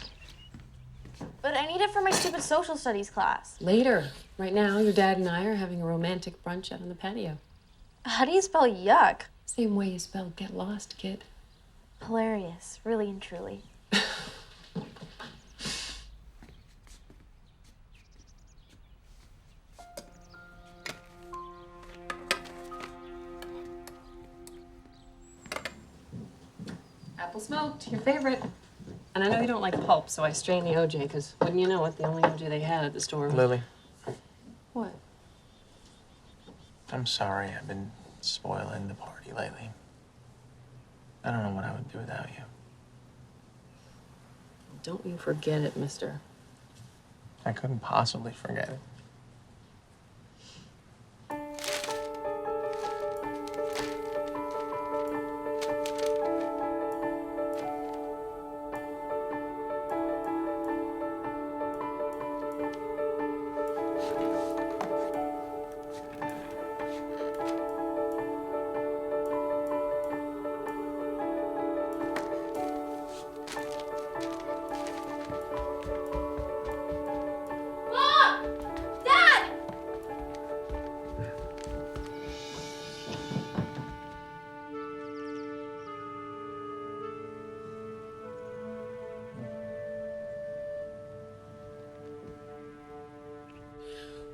But I need it for my stupid social studies class. Later. Right now, your dad and I are having a romantic brunch out on the patio. How do you spell yuck? Same way you spell get lost, kid. Hilarious, really and truly. Apple smoked, your favorite. And I know you don't like pulp, so I strained the OJ, because wouldn't you know it, the only OJ they had at the store was... Lily, What? I'm sorry I've been spoiling the party lately. I don't know what I would do without you. Don't you forget it, mister. I couldn't possibly forget it.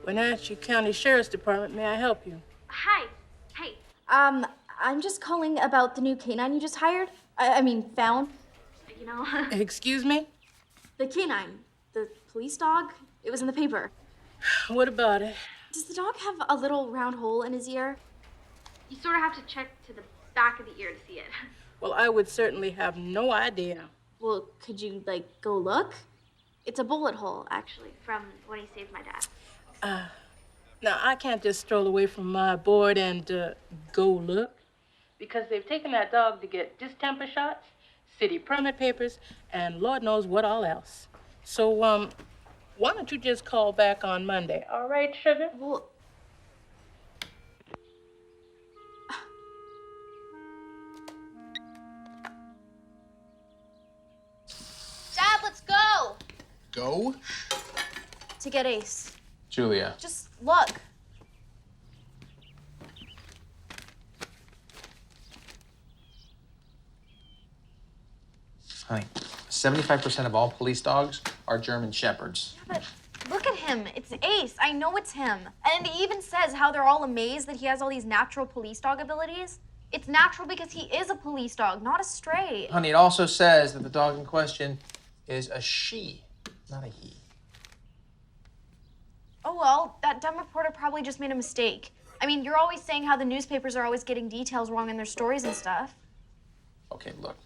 Wenatchee County Sheriff's Department, may I help you? Hi. Hey. I'm just calling about the new canine you just hired. I mean, found. You know. Excuse me? The canine. The police dog. It was in the paper. What about it? Does the dog have a little round hole in his ear? You sort of have to check to the back of the ear to see it. Well, I would certainly have no idea. Well, could you, go look? It's a bullet hole, actually, from when he saved my dad. Now, I can't just stroll away from my board and go look. Because they've taken that dog to get distemper shots, city permit papers, and Lord knows what all else. So, why don't you just call back on Monday? All right, sugar? Well, Dad, let's go! Go? To get Ace. Julia. Just look. Honey, 75% of all police dogs are German Shepherds. Yeah, but look at him. It's Ace. I know it's him. And he even says how they're all amazed that he has all these natural police dog abilities. It's natural because he is a police dog, not a stray. Honey, it also says that the dog in question is a she, not a he. Oh, well, that dumb reporter probably just made a mistake. I mean, you're always saying how the newspapers are always getting details wrong in their stories and stuff. Okay, look.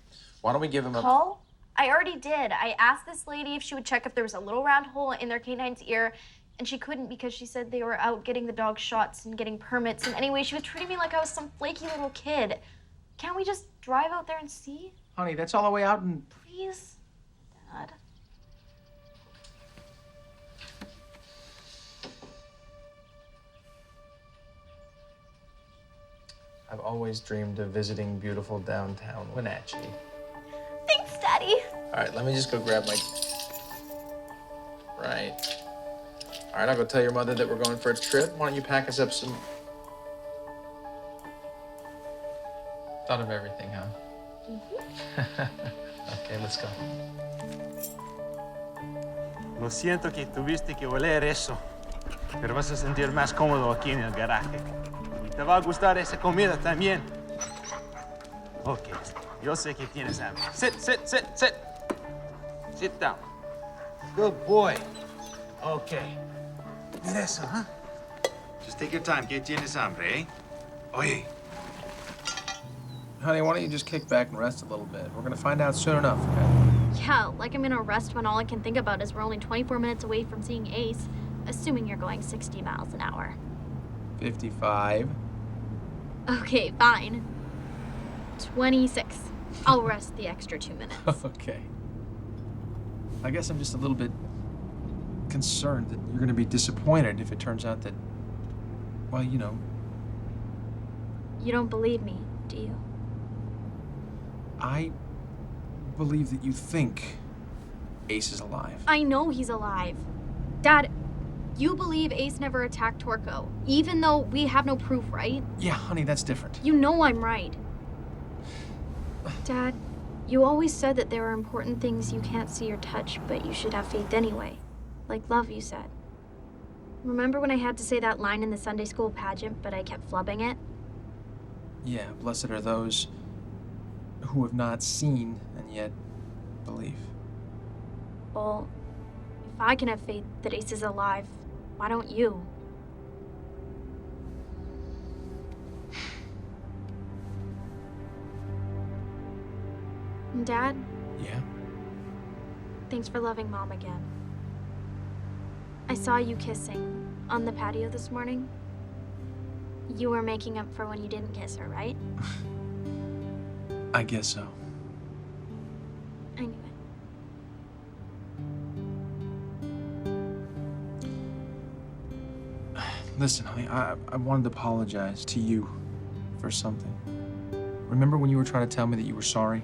Why don't we give him a... Call? I already did. I asked this lady if she would check if there was a little round hole in their canine's ear, and she couldn't because she said they were out getting the dog shots and getting permits. And anyway, she was treating me like I was some flaky little kid. Can't we just drive out there and see? Honey, that's all the way out in... Please, Dad. I've always dreamed of visiting beautiful downtown Wenatchee. Thanks, Daddy. All right, let me just go grab my... Right. All right, I'll go tell your mother that we're going for a trip. Why don't you pack us up some... Thought of everything, huh? Okay, let's go. Lo siento que tuviste que oler eso, pero vas a sentir más cómodo aquí en el garaje. Y te va a gustar esa comida también. Ok, yo sé que tienes hambre. Sit, sit, sit, sit. Sit down. Good boy. Okay. Mira eso, huh? Just take your time. Que tienes hambre, eh? Oye. Honey, why don't you just kick back and rest a little bit? We're gonna find out soon enough, okay? Yeah, like I'm gonna rest when all I can think about is we're only 24 minutes away from seeing Ace, assuming you're going 60 miles an hour. 55. Okay, fine. 26. I'll rest the extra 2 minutes. Okay. I guess I'm just a little bit concerned that you're gonna be disappointed if it turns out that, well, you know. You don't believe me, do you? I believe that you think Ace is alive. I know he's alive. Dad, you believe Ace never attacked Torco, even though we have no proof, right? Yeah, honey, that's different. You know I'm right. Dad, you always said that there are important things you can't see or touch, but you should have faith anyway. Like love, you said. Remember when I had to say that line in the Sunday school pageant, but I kept flubbing it? Yeah, blessed are those who have not seen and yet believe. Well, if I can have faith that Ace is alive, why don't you? Dad? Yeah? Thanks for loving Mom again. I saw you kissing on the patio this morning. You were making up for when you didn't kiss her, right? I guess so. Anyway. Listen, honey, I wanted to apologize to you for something. Remember when you were trying to tell me that you were sorry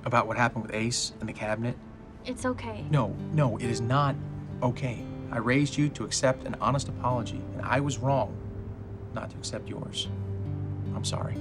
about what happened with Ace and the cabinet? It's okay. No, it is not okay. I raised you to accept an honest apology, and I was wrong not to accept yours. I'm sorry.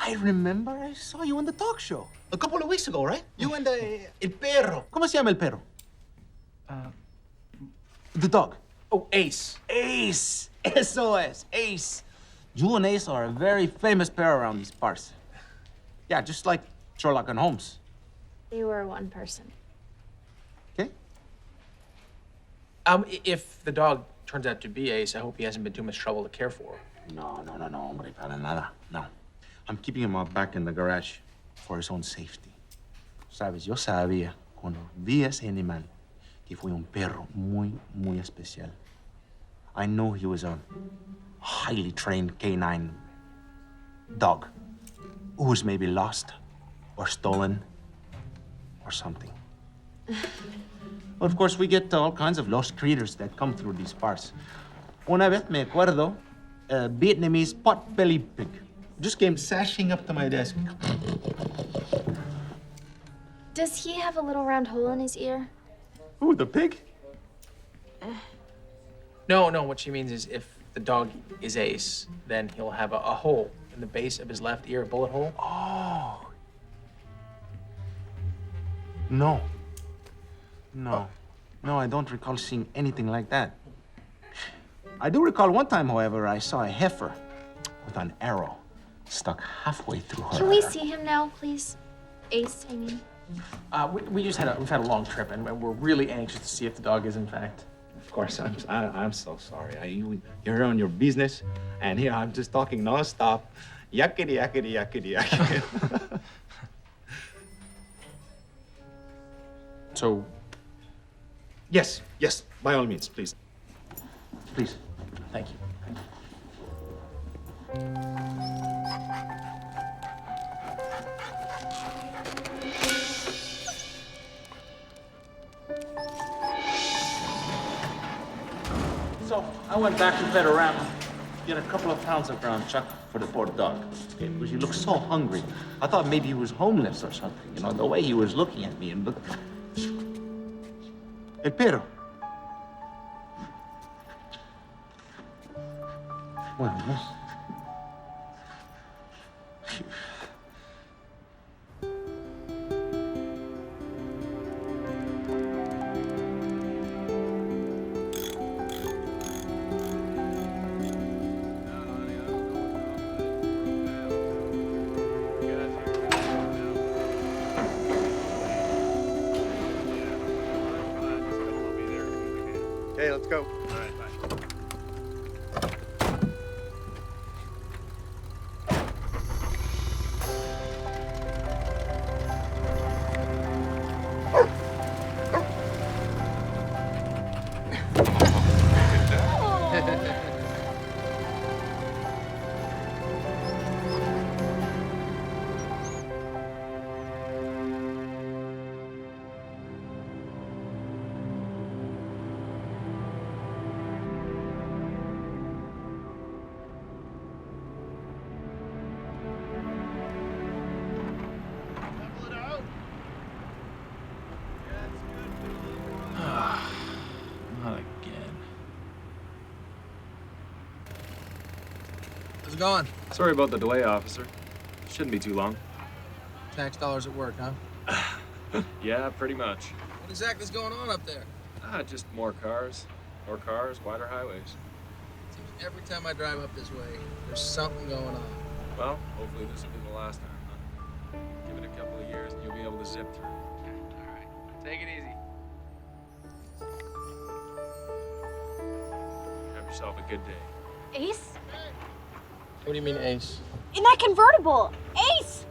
I remember I saw you on the talk show a couple of weeks ago, right? You and el perro. ¿Cómo se llama el perro? The dog. Oh, Ace. Ace. Eso es, Ace. You and Ace are a very famous pair around these parts. Yeah, just like Sherlock and Holmes. They were one person. Okay? If the dog turns out to be Ace, I hope he hasn't been too much trouble to care for. No, hombre, para nada. No. I'm keeping him out back in the garage for his own safety. Sabes, yo sabía cuando vi ese animal que fue un perro muy, muy especial. I know he was a highly trained canine dog who was maybe lost or stolen or something. Well, of course, we get all kinds of lost creatures that come through these parts. Una vez me acuerdo, a Vietnamese pot-bellied pig just came sashing up to my desk. Does he have a little round hole in his ear? Ooh, the pig? No, what she means is if the dog is Ace, then he'll have a hole in the base of his left ear, a bullet hole. Oh. No, I don't recall seeing anything like that. I do recall one time, however, I saw a heifer with an arrow stuck halfway through her. Can we see him now, please? Ace, I mean. We've had a long trip, and we're really anxious to see if the dog is in fact. Of course, I'm so sorry. You're on your business, and here I'm just talking nonstop. Yakety, yakety, yakety, yakety. So. Yes, by all means, please. Please. Thank you. So I went back to Fed around, get a couple of pounds of ground chuck for the poor dog. Okay, because he looked so hungry. I thought maybe he was homeless or something. You know, the way he was looking at me and looked. El perro. Bueno. Okay, let's go. All right, bye. Not again. How's it going? Sorry about the delay, officer. Shouldn't be too long. Tax dollars at work, huh? Yeah, pretty much. What exactly is going on up there? Just more cars. More cars, wider highways. Seems every time I drive up this way, there's something going on. Well, hopefully this will be the last time, huh? Give it a couple of years and you'll be able to zip through. All right. Take it easy. Have yourself a good day. Ace? What do you mean, Ace? In that convertible! Ace!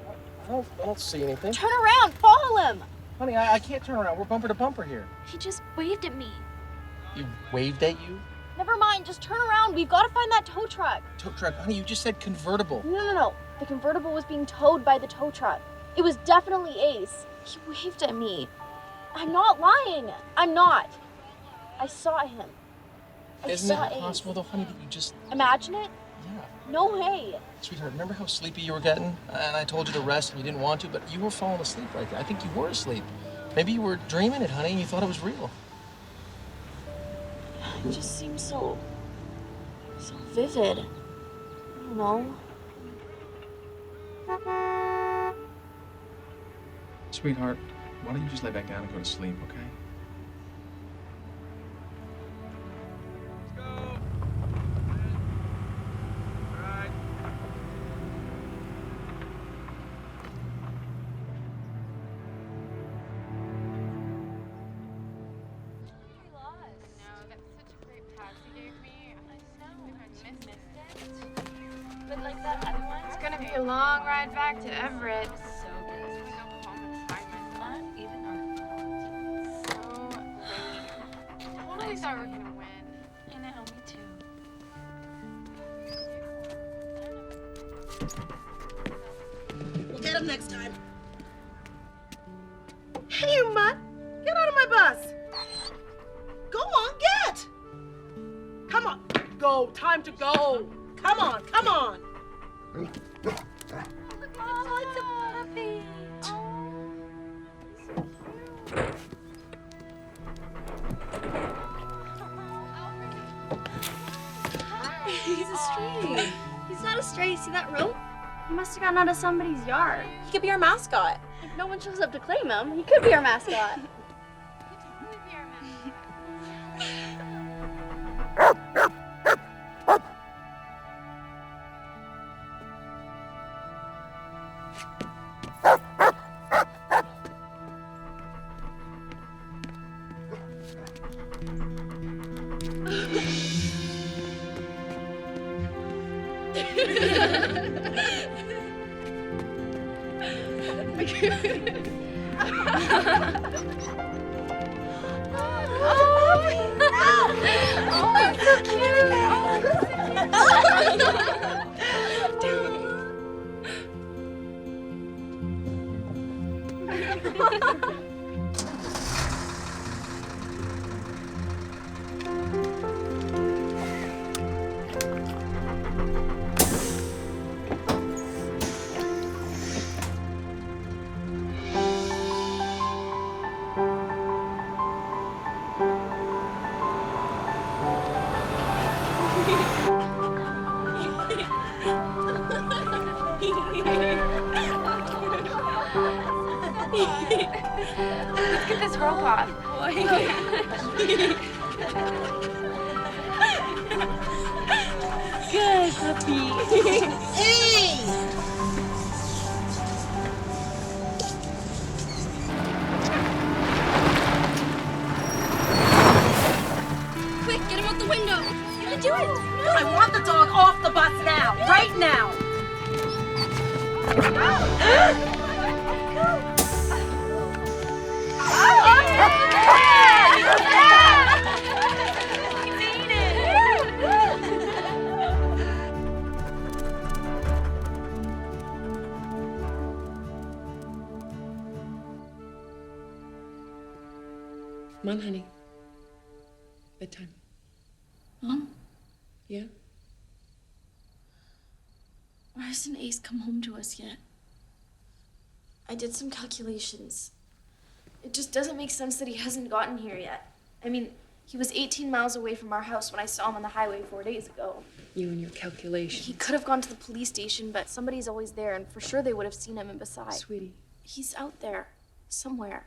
I don't see anything. Turn around! Follow him! Honey, I can't turn around. We're bumper to bumper here. He just waved at me. He waved at you? Never mind, just turn around. We've got to find that tow truck. Tow truck? Honey, you just said convertible. No. The convertible was being towed by the tow truck. It was definitely Ace. He waved at me. I'm not lying. I'm not. I saw him. Isn't it possible, though, honey, that you just... Imagine it? Yeah. No way. Sweetheart, remember how sleepy you were getting? And I told you to rest and you didn't want to, but you were falling asleep right there. I think you were asleep. Maybe you were dreaming it, honey, and you thought it was real. It just seems so vivid. I don't know. Sweetheart, why don't you just lay back down and go to sleep, okay? But like that other one. It's gonna be a long ride back to Everett. So good. I just wanna go home and find my not even our phone. So lame. Totally thought we were gonna win. I know, me too. We'll get him next time. Hey, you mutt! Get out of my bus! Go on, get! Come on, go, time to go! Come on, come on! Oh, it's a puppy. He's a stray. He's not a stray. See that rope? He must have gotten out of somebody's yard. He could be our mascot. If no one shows up to claim him, he could be our mascot. Oh, that's so cute. Let's get this rope off. Good puppy. Hey! Quick, get him out the window. You can do it. I want the dog off the bus now, right now! Come on, honey. Bedtime. Mom, Yeah? why hasn't Ace come home to us yet? I did some calculations. It just doesn't make sense that he hasn't gotten here yet. I mean, he was 18 miles away from our house when I saw him on the highway 4 days ago. You and your calculations. He could have gone to the police station, but somebody's always there, and for sure they would have seen him. And besides, Sweetie. he's out there somewhere.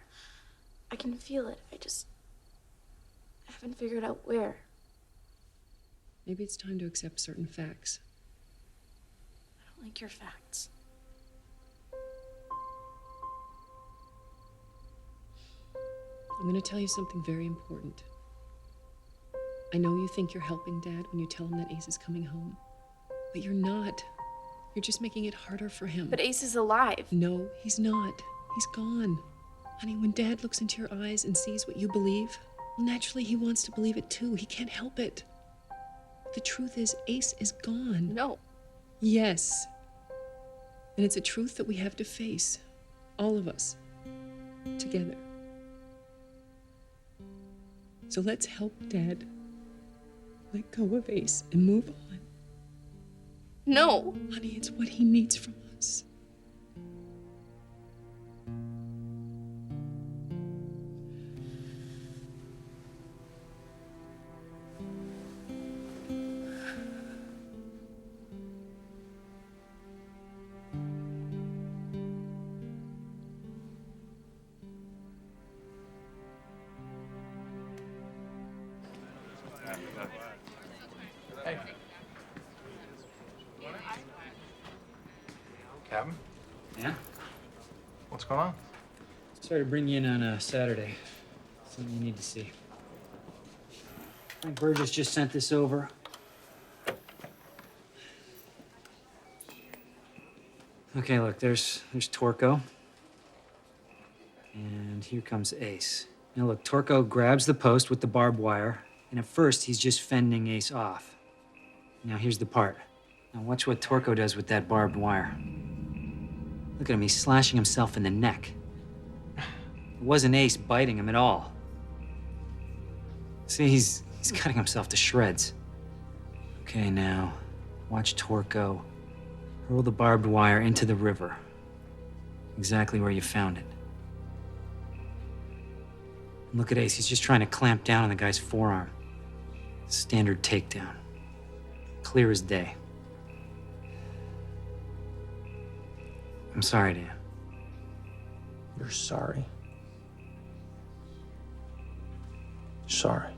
I can feel it. I haven't figured out where. Maybe it's time to accept certain facts. I don't like your facts. I'm going to tell you something very important. I know you think you're helping Dad when you tell him that Ace is coming home, but you're not. You're just making it harder for him. But Ace is alive. No, he's not. He's gone. Honey, when Dad looks into your eyes and sees what you believe, well, naturally he wants to believe it too. He can't help it. The truth is, Ace is gone. No. Yes. And it's a truth that we have to face. All of us. Together. So let's help Dad let go of Ace and move on. No. Honey, it's what he needs from us. Hey. Captain? Yeah? What's going on? Sorry to bring you in on a Saturday. Something you need to see. Frank Burgess just sent this over. Okay, look, there's Torco. And here comes Ace. Now look, Torco grabs the post with the barbed wire, and at first he's just fending Ace off. Now here's the part. Now watch what Torco does with that barbed wire. Look at him, he's slashing himself in the neck. It wasn't Ace biting him at all. See, he's cutting himself to shreds. Okay, now, watch Torco hurl the barbed wire into the river. Exactly where you found it. And look at Ace, he's just trying to clamp down on the guy's forearm. Standard takedown. Clear as day. I'm sorry, Dan. You're sorry? Sorry.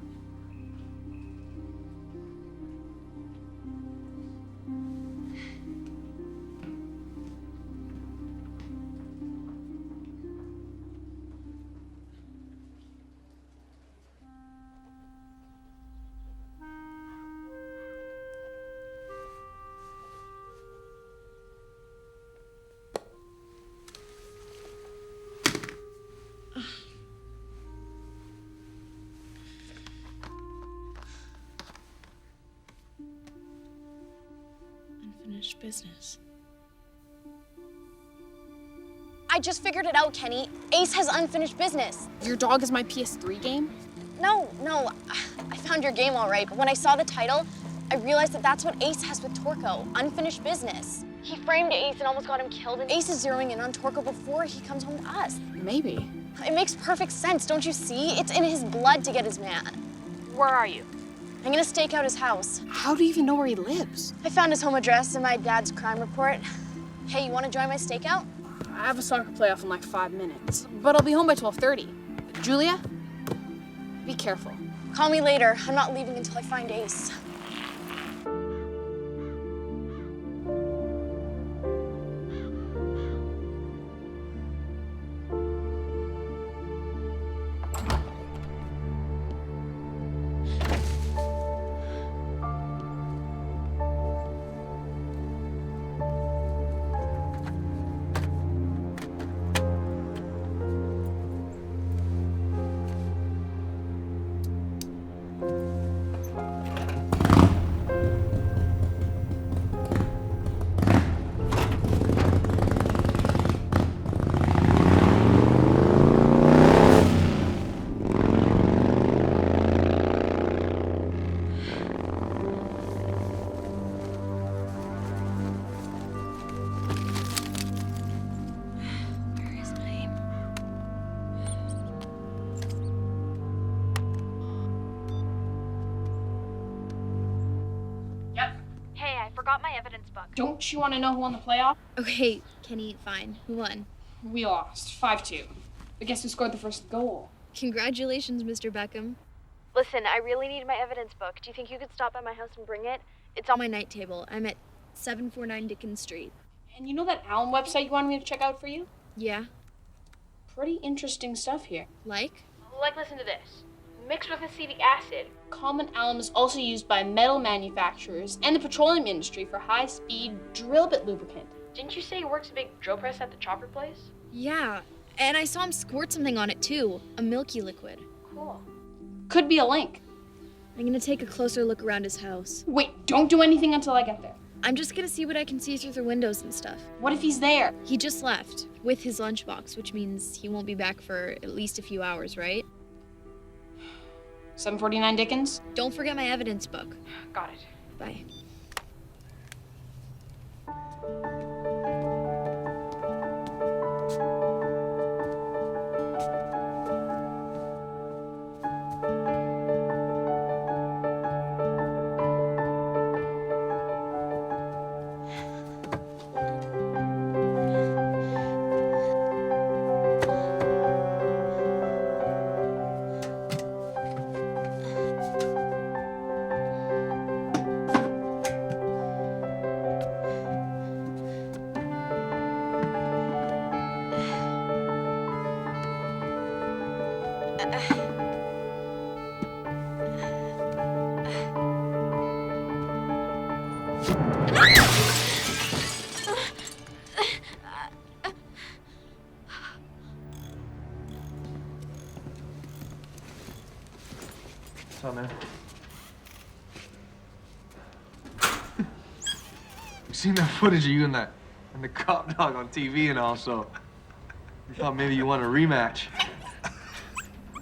Unfinished business. I just figured it out, Kenny. Ace has unfinished business. Your dog is my PS3 game? No, I found your game all right, but when I saw the title, I realized that that's what Ace has with Torco, unfinished business. He framed Ace and almost got him killed, and Ace is zeroing in on Torco before he comes home to us. Maybe. It makes perfect sense, don't you see? It's in his blood to get his man. Where are you? I'm gonna stake out his house. How do you even know where he lives? I found his home address in my dad's crime report. Hey, you wanna join my stakeout? I have a soccer playoff in like 5 minutes, but I'll be home by 12:30. Julia, be careful. Call me later. I'm not leaving until I find Ace. Forgot my evidence book. Don't you want to know who won the playoff? Okay, Kenny, fine. Who won? We lost, 5-2. But guess who scored the first goal? Congratulations, Mr. Beckham. Listen, I really need my evidence book. Do you think you could stop by my house and bring it? It's on my night table. I'm at 749 Dickens Street. And you know that Allen website you wanted me to check out for you? Yeah. Pretty interesting stuff here. Like? Like, listen to this. Mixed with acetic acid, common alum is also used by metal manufacturers and the petroleum industry for high-speed drill bit lubricant. Didn't you say he works a big drill press at the chopper place? Yeah, and I saw him squirt something on it too, a milky liquid. Cool. Could be a link. I'm gonna take a closer look around his house. Wait, don't do anything until I get there. I'm just gonna see what I can see through the windows and stuff. What if he's there? He just left, with his lunchbox, which means he won't be back for at least a few hours, right? 749 Dickens? Don't forget my evidence book. Got it. Bye. What's up, man? We seen that footage of you and the cop dog on TV and all, so we thought maybe you want a rematch.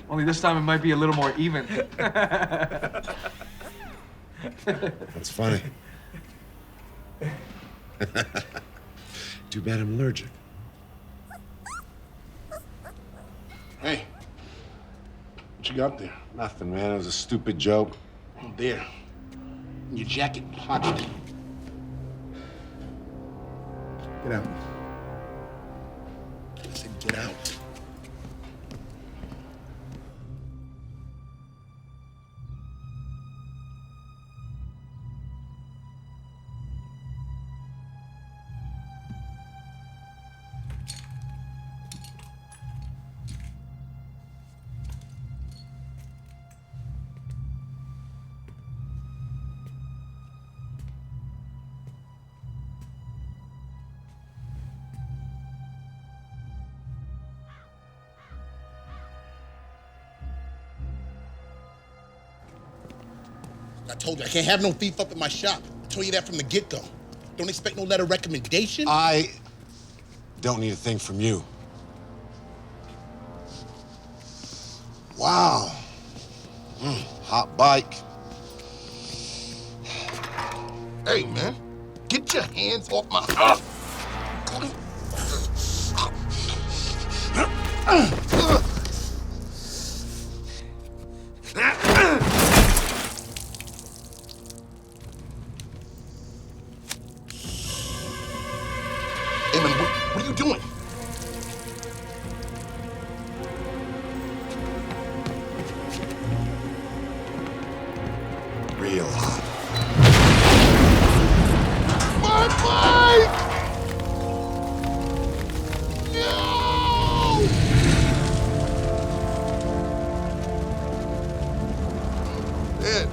Only this time it might be a little more even. That's funny. Too bad I'm allergic. Hey, what you got there? Nothing, man. It was a stupid joke. Oh, there. In your jacket pocket. Get out. I said get out. I told you, I can't have no thief up in my shop. I told you that from the get-go. Don't expect no letter of recommendation. I don't need a thing from you. Wow. Hot bike. Hey, man, get your hands off my... Hey, man, what are you doing? Real hot. My bike! No! Man.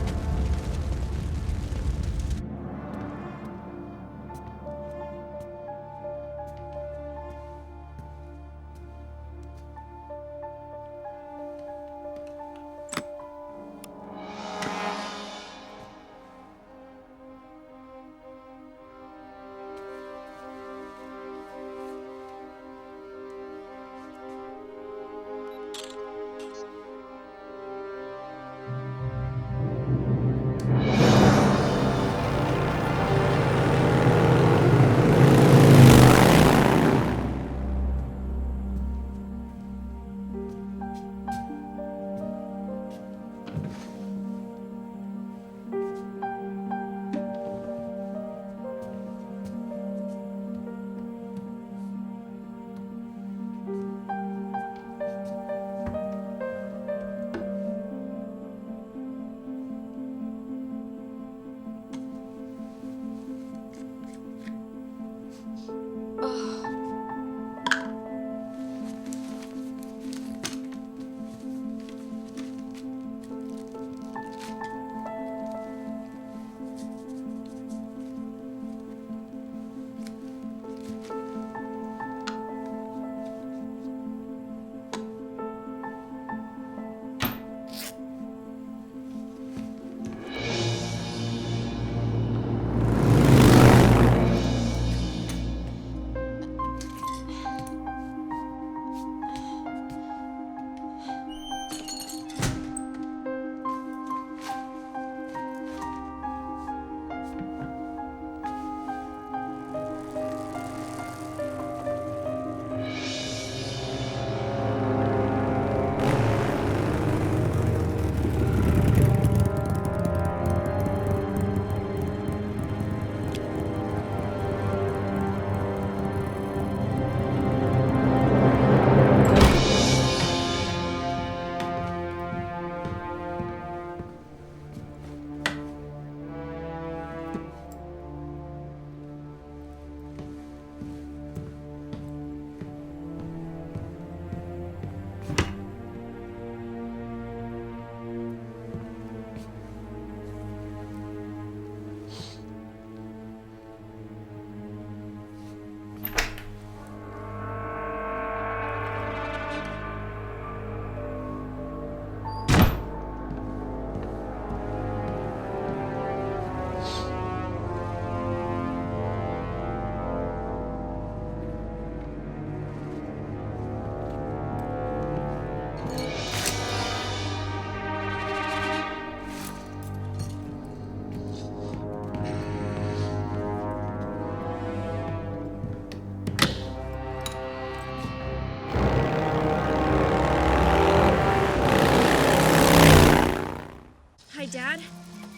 Dad,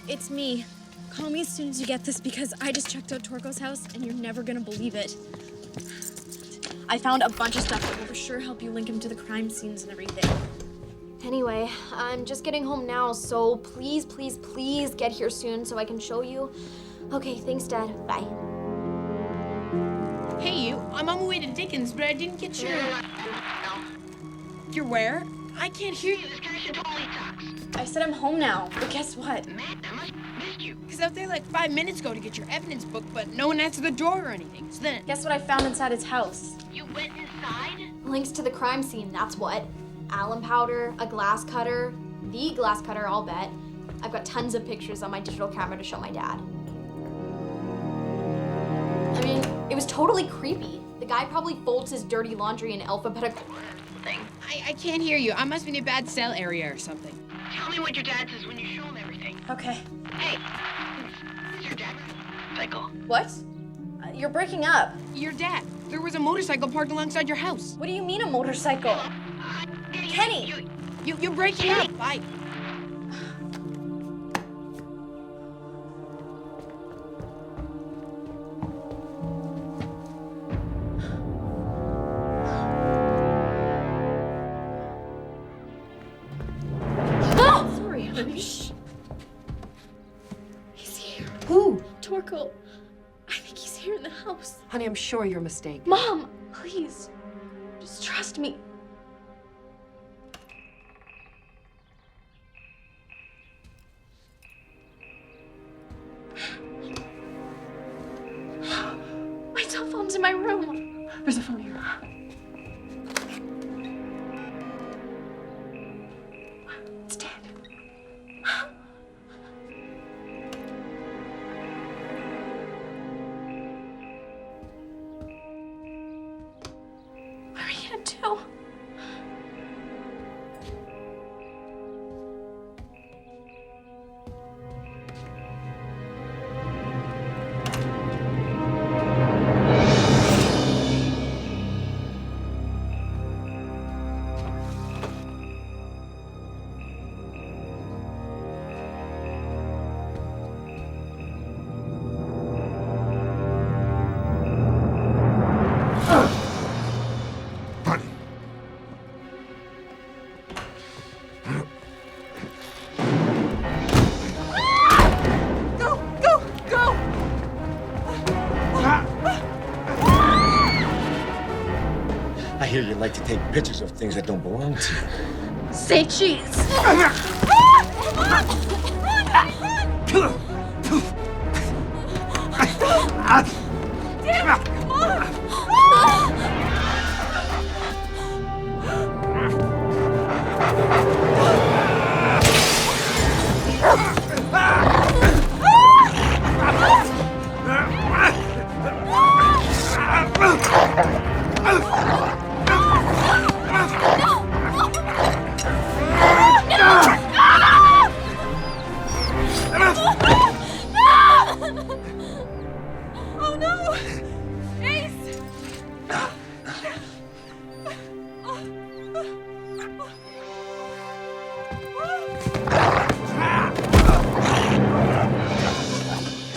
it's me. Call me as soon as you get this because I just checked out Torko's house and you're never gonna believe it. I found a bunch of stuff that will for sure help you link him to the crime scenes and everything. Anyway, I'm just getting home now, so please, please, please get here soon so I can show you. Okay, thanks, Dad. Bye. Hey, you. I'm on my way to Dickens, but I didn't get your... You're where? I can't hear you. This guy should totally talks. I said I'm home now, but guess what? Man, I must have missed you. Because I was there like 5 minutes ago to get your evidence book, but no one answered the door or anything. So then... Guess what I found inside his house? You went inside? Links to the crime scene, that's what. Alum powder, a glass cutter, the glass cutter, I'll bet. I've got tons of pictures on my digital camera to show my dad. I mean, it was totally creepy. The guy probably folds his dirty laundry in alphabetical order or something. I can't hear you. I must be in a bad cell area or something. Tell me what your dad says when you show him everything. Okay. Hey, is your dad motorcycle? What? You're breaking up. Your dad. There was a motorcycle parked alongside your house. What do you mean a motorcycle? Kenny! You're breaking up. Bye. Sorry, honey. Shh. He's here. Who? Torko. I think he's here in the house. Honey, I'm sure you're mistaken. Mom, please. Just trust me. My cell phone's in my room. There's a phone here. It's dead. What are you gonna do? I hear you like to take pictures of things that don't belong to you. Say cheese. Oh no! Ace!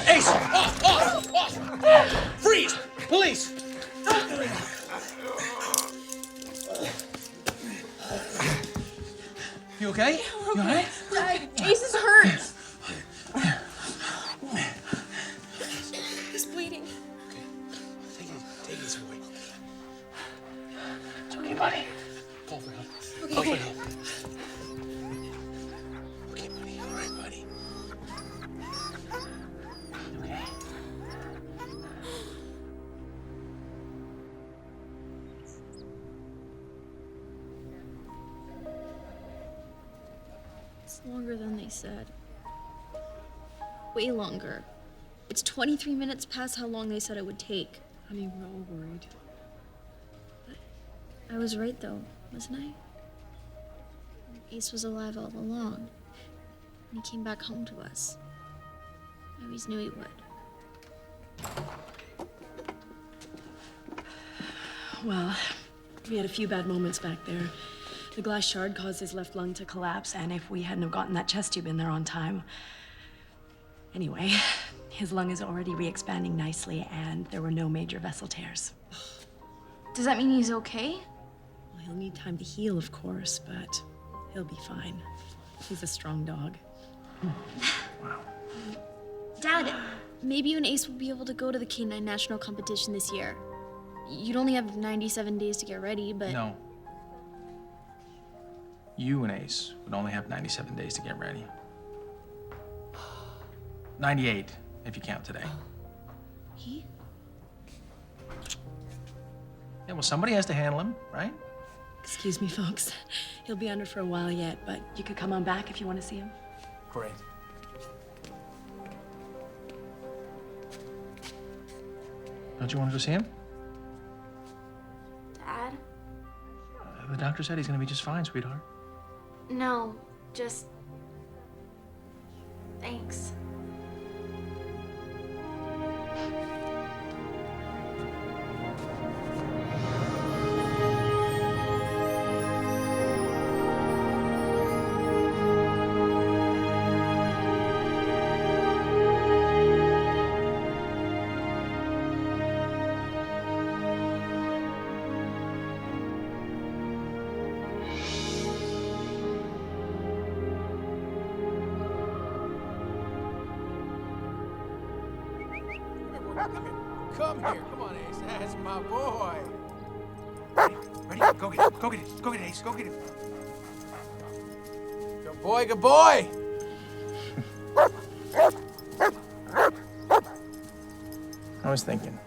Ace! Off! Freeze! Police! You okay? You all right? Ace is hurt. He's bleeding. Take it easy, boy. It's okay, buddy. Call for help. Okay. Call for help. Okay, buddy. All right, buddy. Okay. It's longer than they said. Way longer. It's 23 minutes past how long they said it would take. Honey, we're all worried. I was right, though, wasn't I? Ace was alive all along. And he came back home to us. I always knew he would. Well, we had a few bad moments back there. The glass shard caused his left lung to collapse, and if we hadn't have gotten that chest tube in there on time... Anyway, his lung is already re-expanding nicely, and there were no major vessel tears. Does that mean he's okay? Well, he'll need time to heal, of course, but he'll be fine. He's a strong dog. Dad, maybe you and Ace will be able to go to the K9 National Competition this year. You'd only have 97 days to get ready, but... No. You and Ace would only have 97 days to get ready. 98, if you count today. He? Yeah, well, somebody has to handle him, right? Excuse me, folks. He'll be under for a while yet, but you could come on back if you want to see him. Great. Don't you want to go see him? Dad? The doctor said he's gonna be just fine, sweetheart. No, just... Thanks. Come here. Come on, Ace. That's my boy. Ready? Go get it. Go get it. Go get it, Ace. Go get it. Good boy, good boy. I was thinking,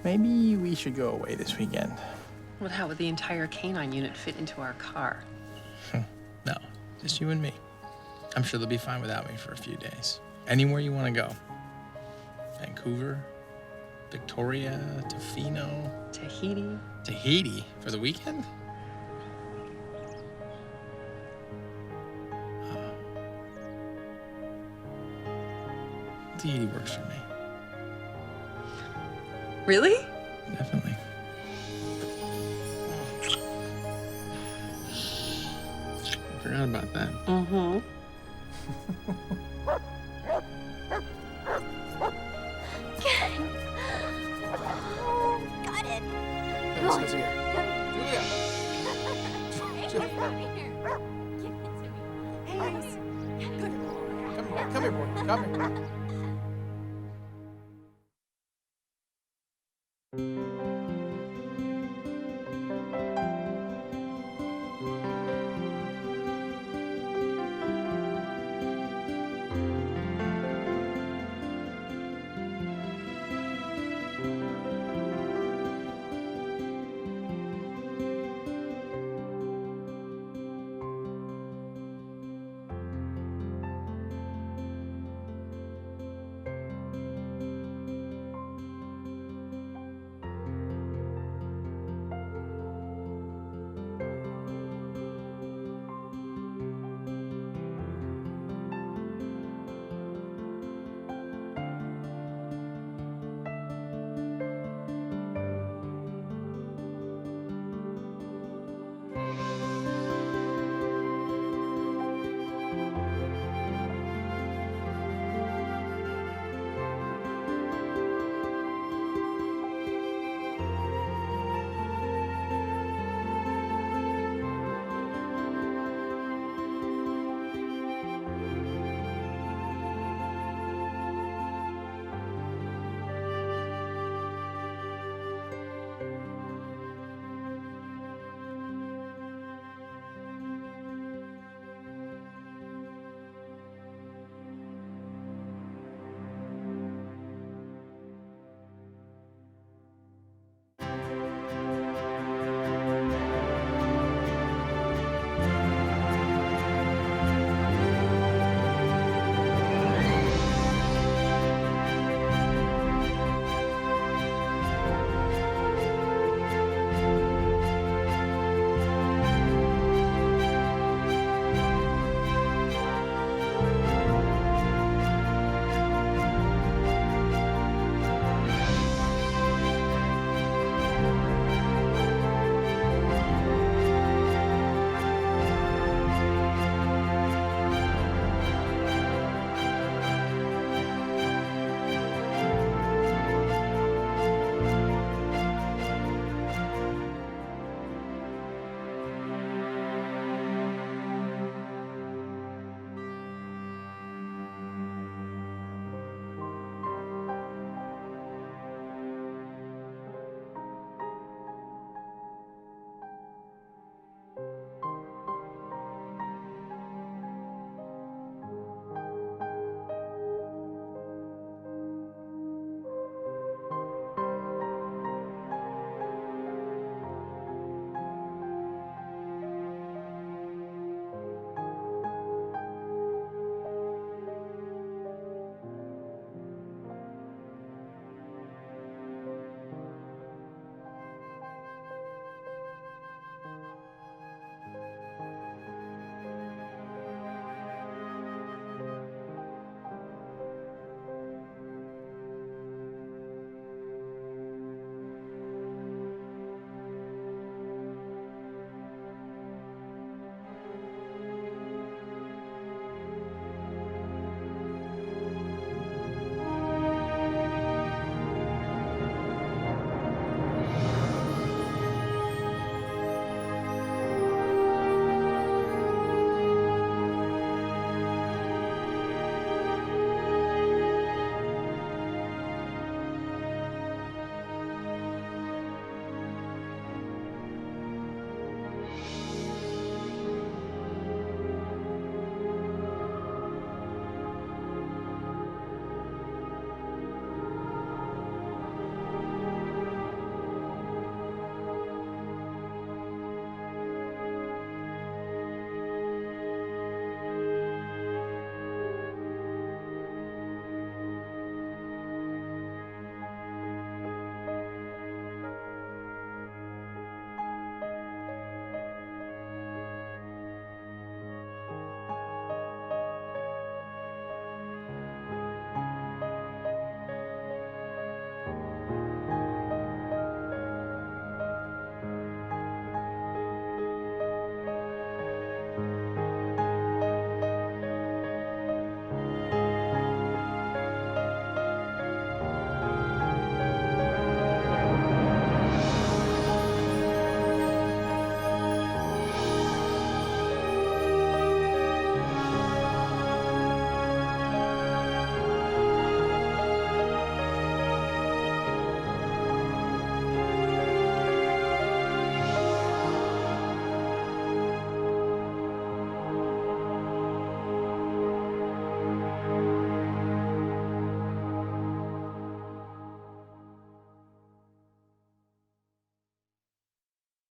maybe we should go away this weekend. Well, how would the entire canine unit fit into our car? No, just you and me. I'm sure they'll be fine without me for a few days. Anywhere you want to go. Vancouver, Victoria, Tofino. Tahiti. Tahiti for the weekend? Tahiti works for me. Really? Definitely. I forgot about that. Mm-hmm. Got it. Come on, Julia. Julia. Come here, boy. Come here.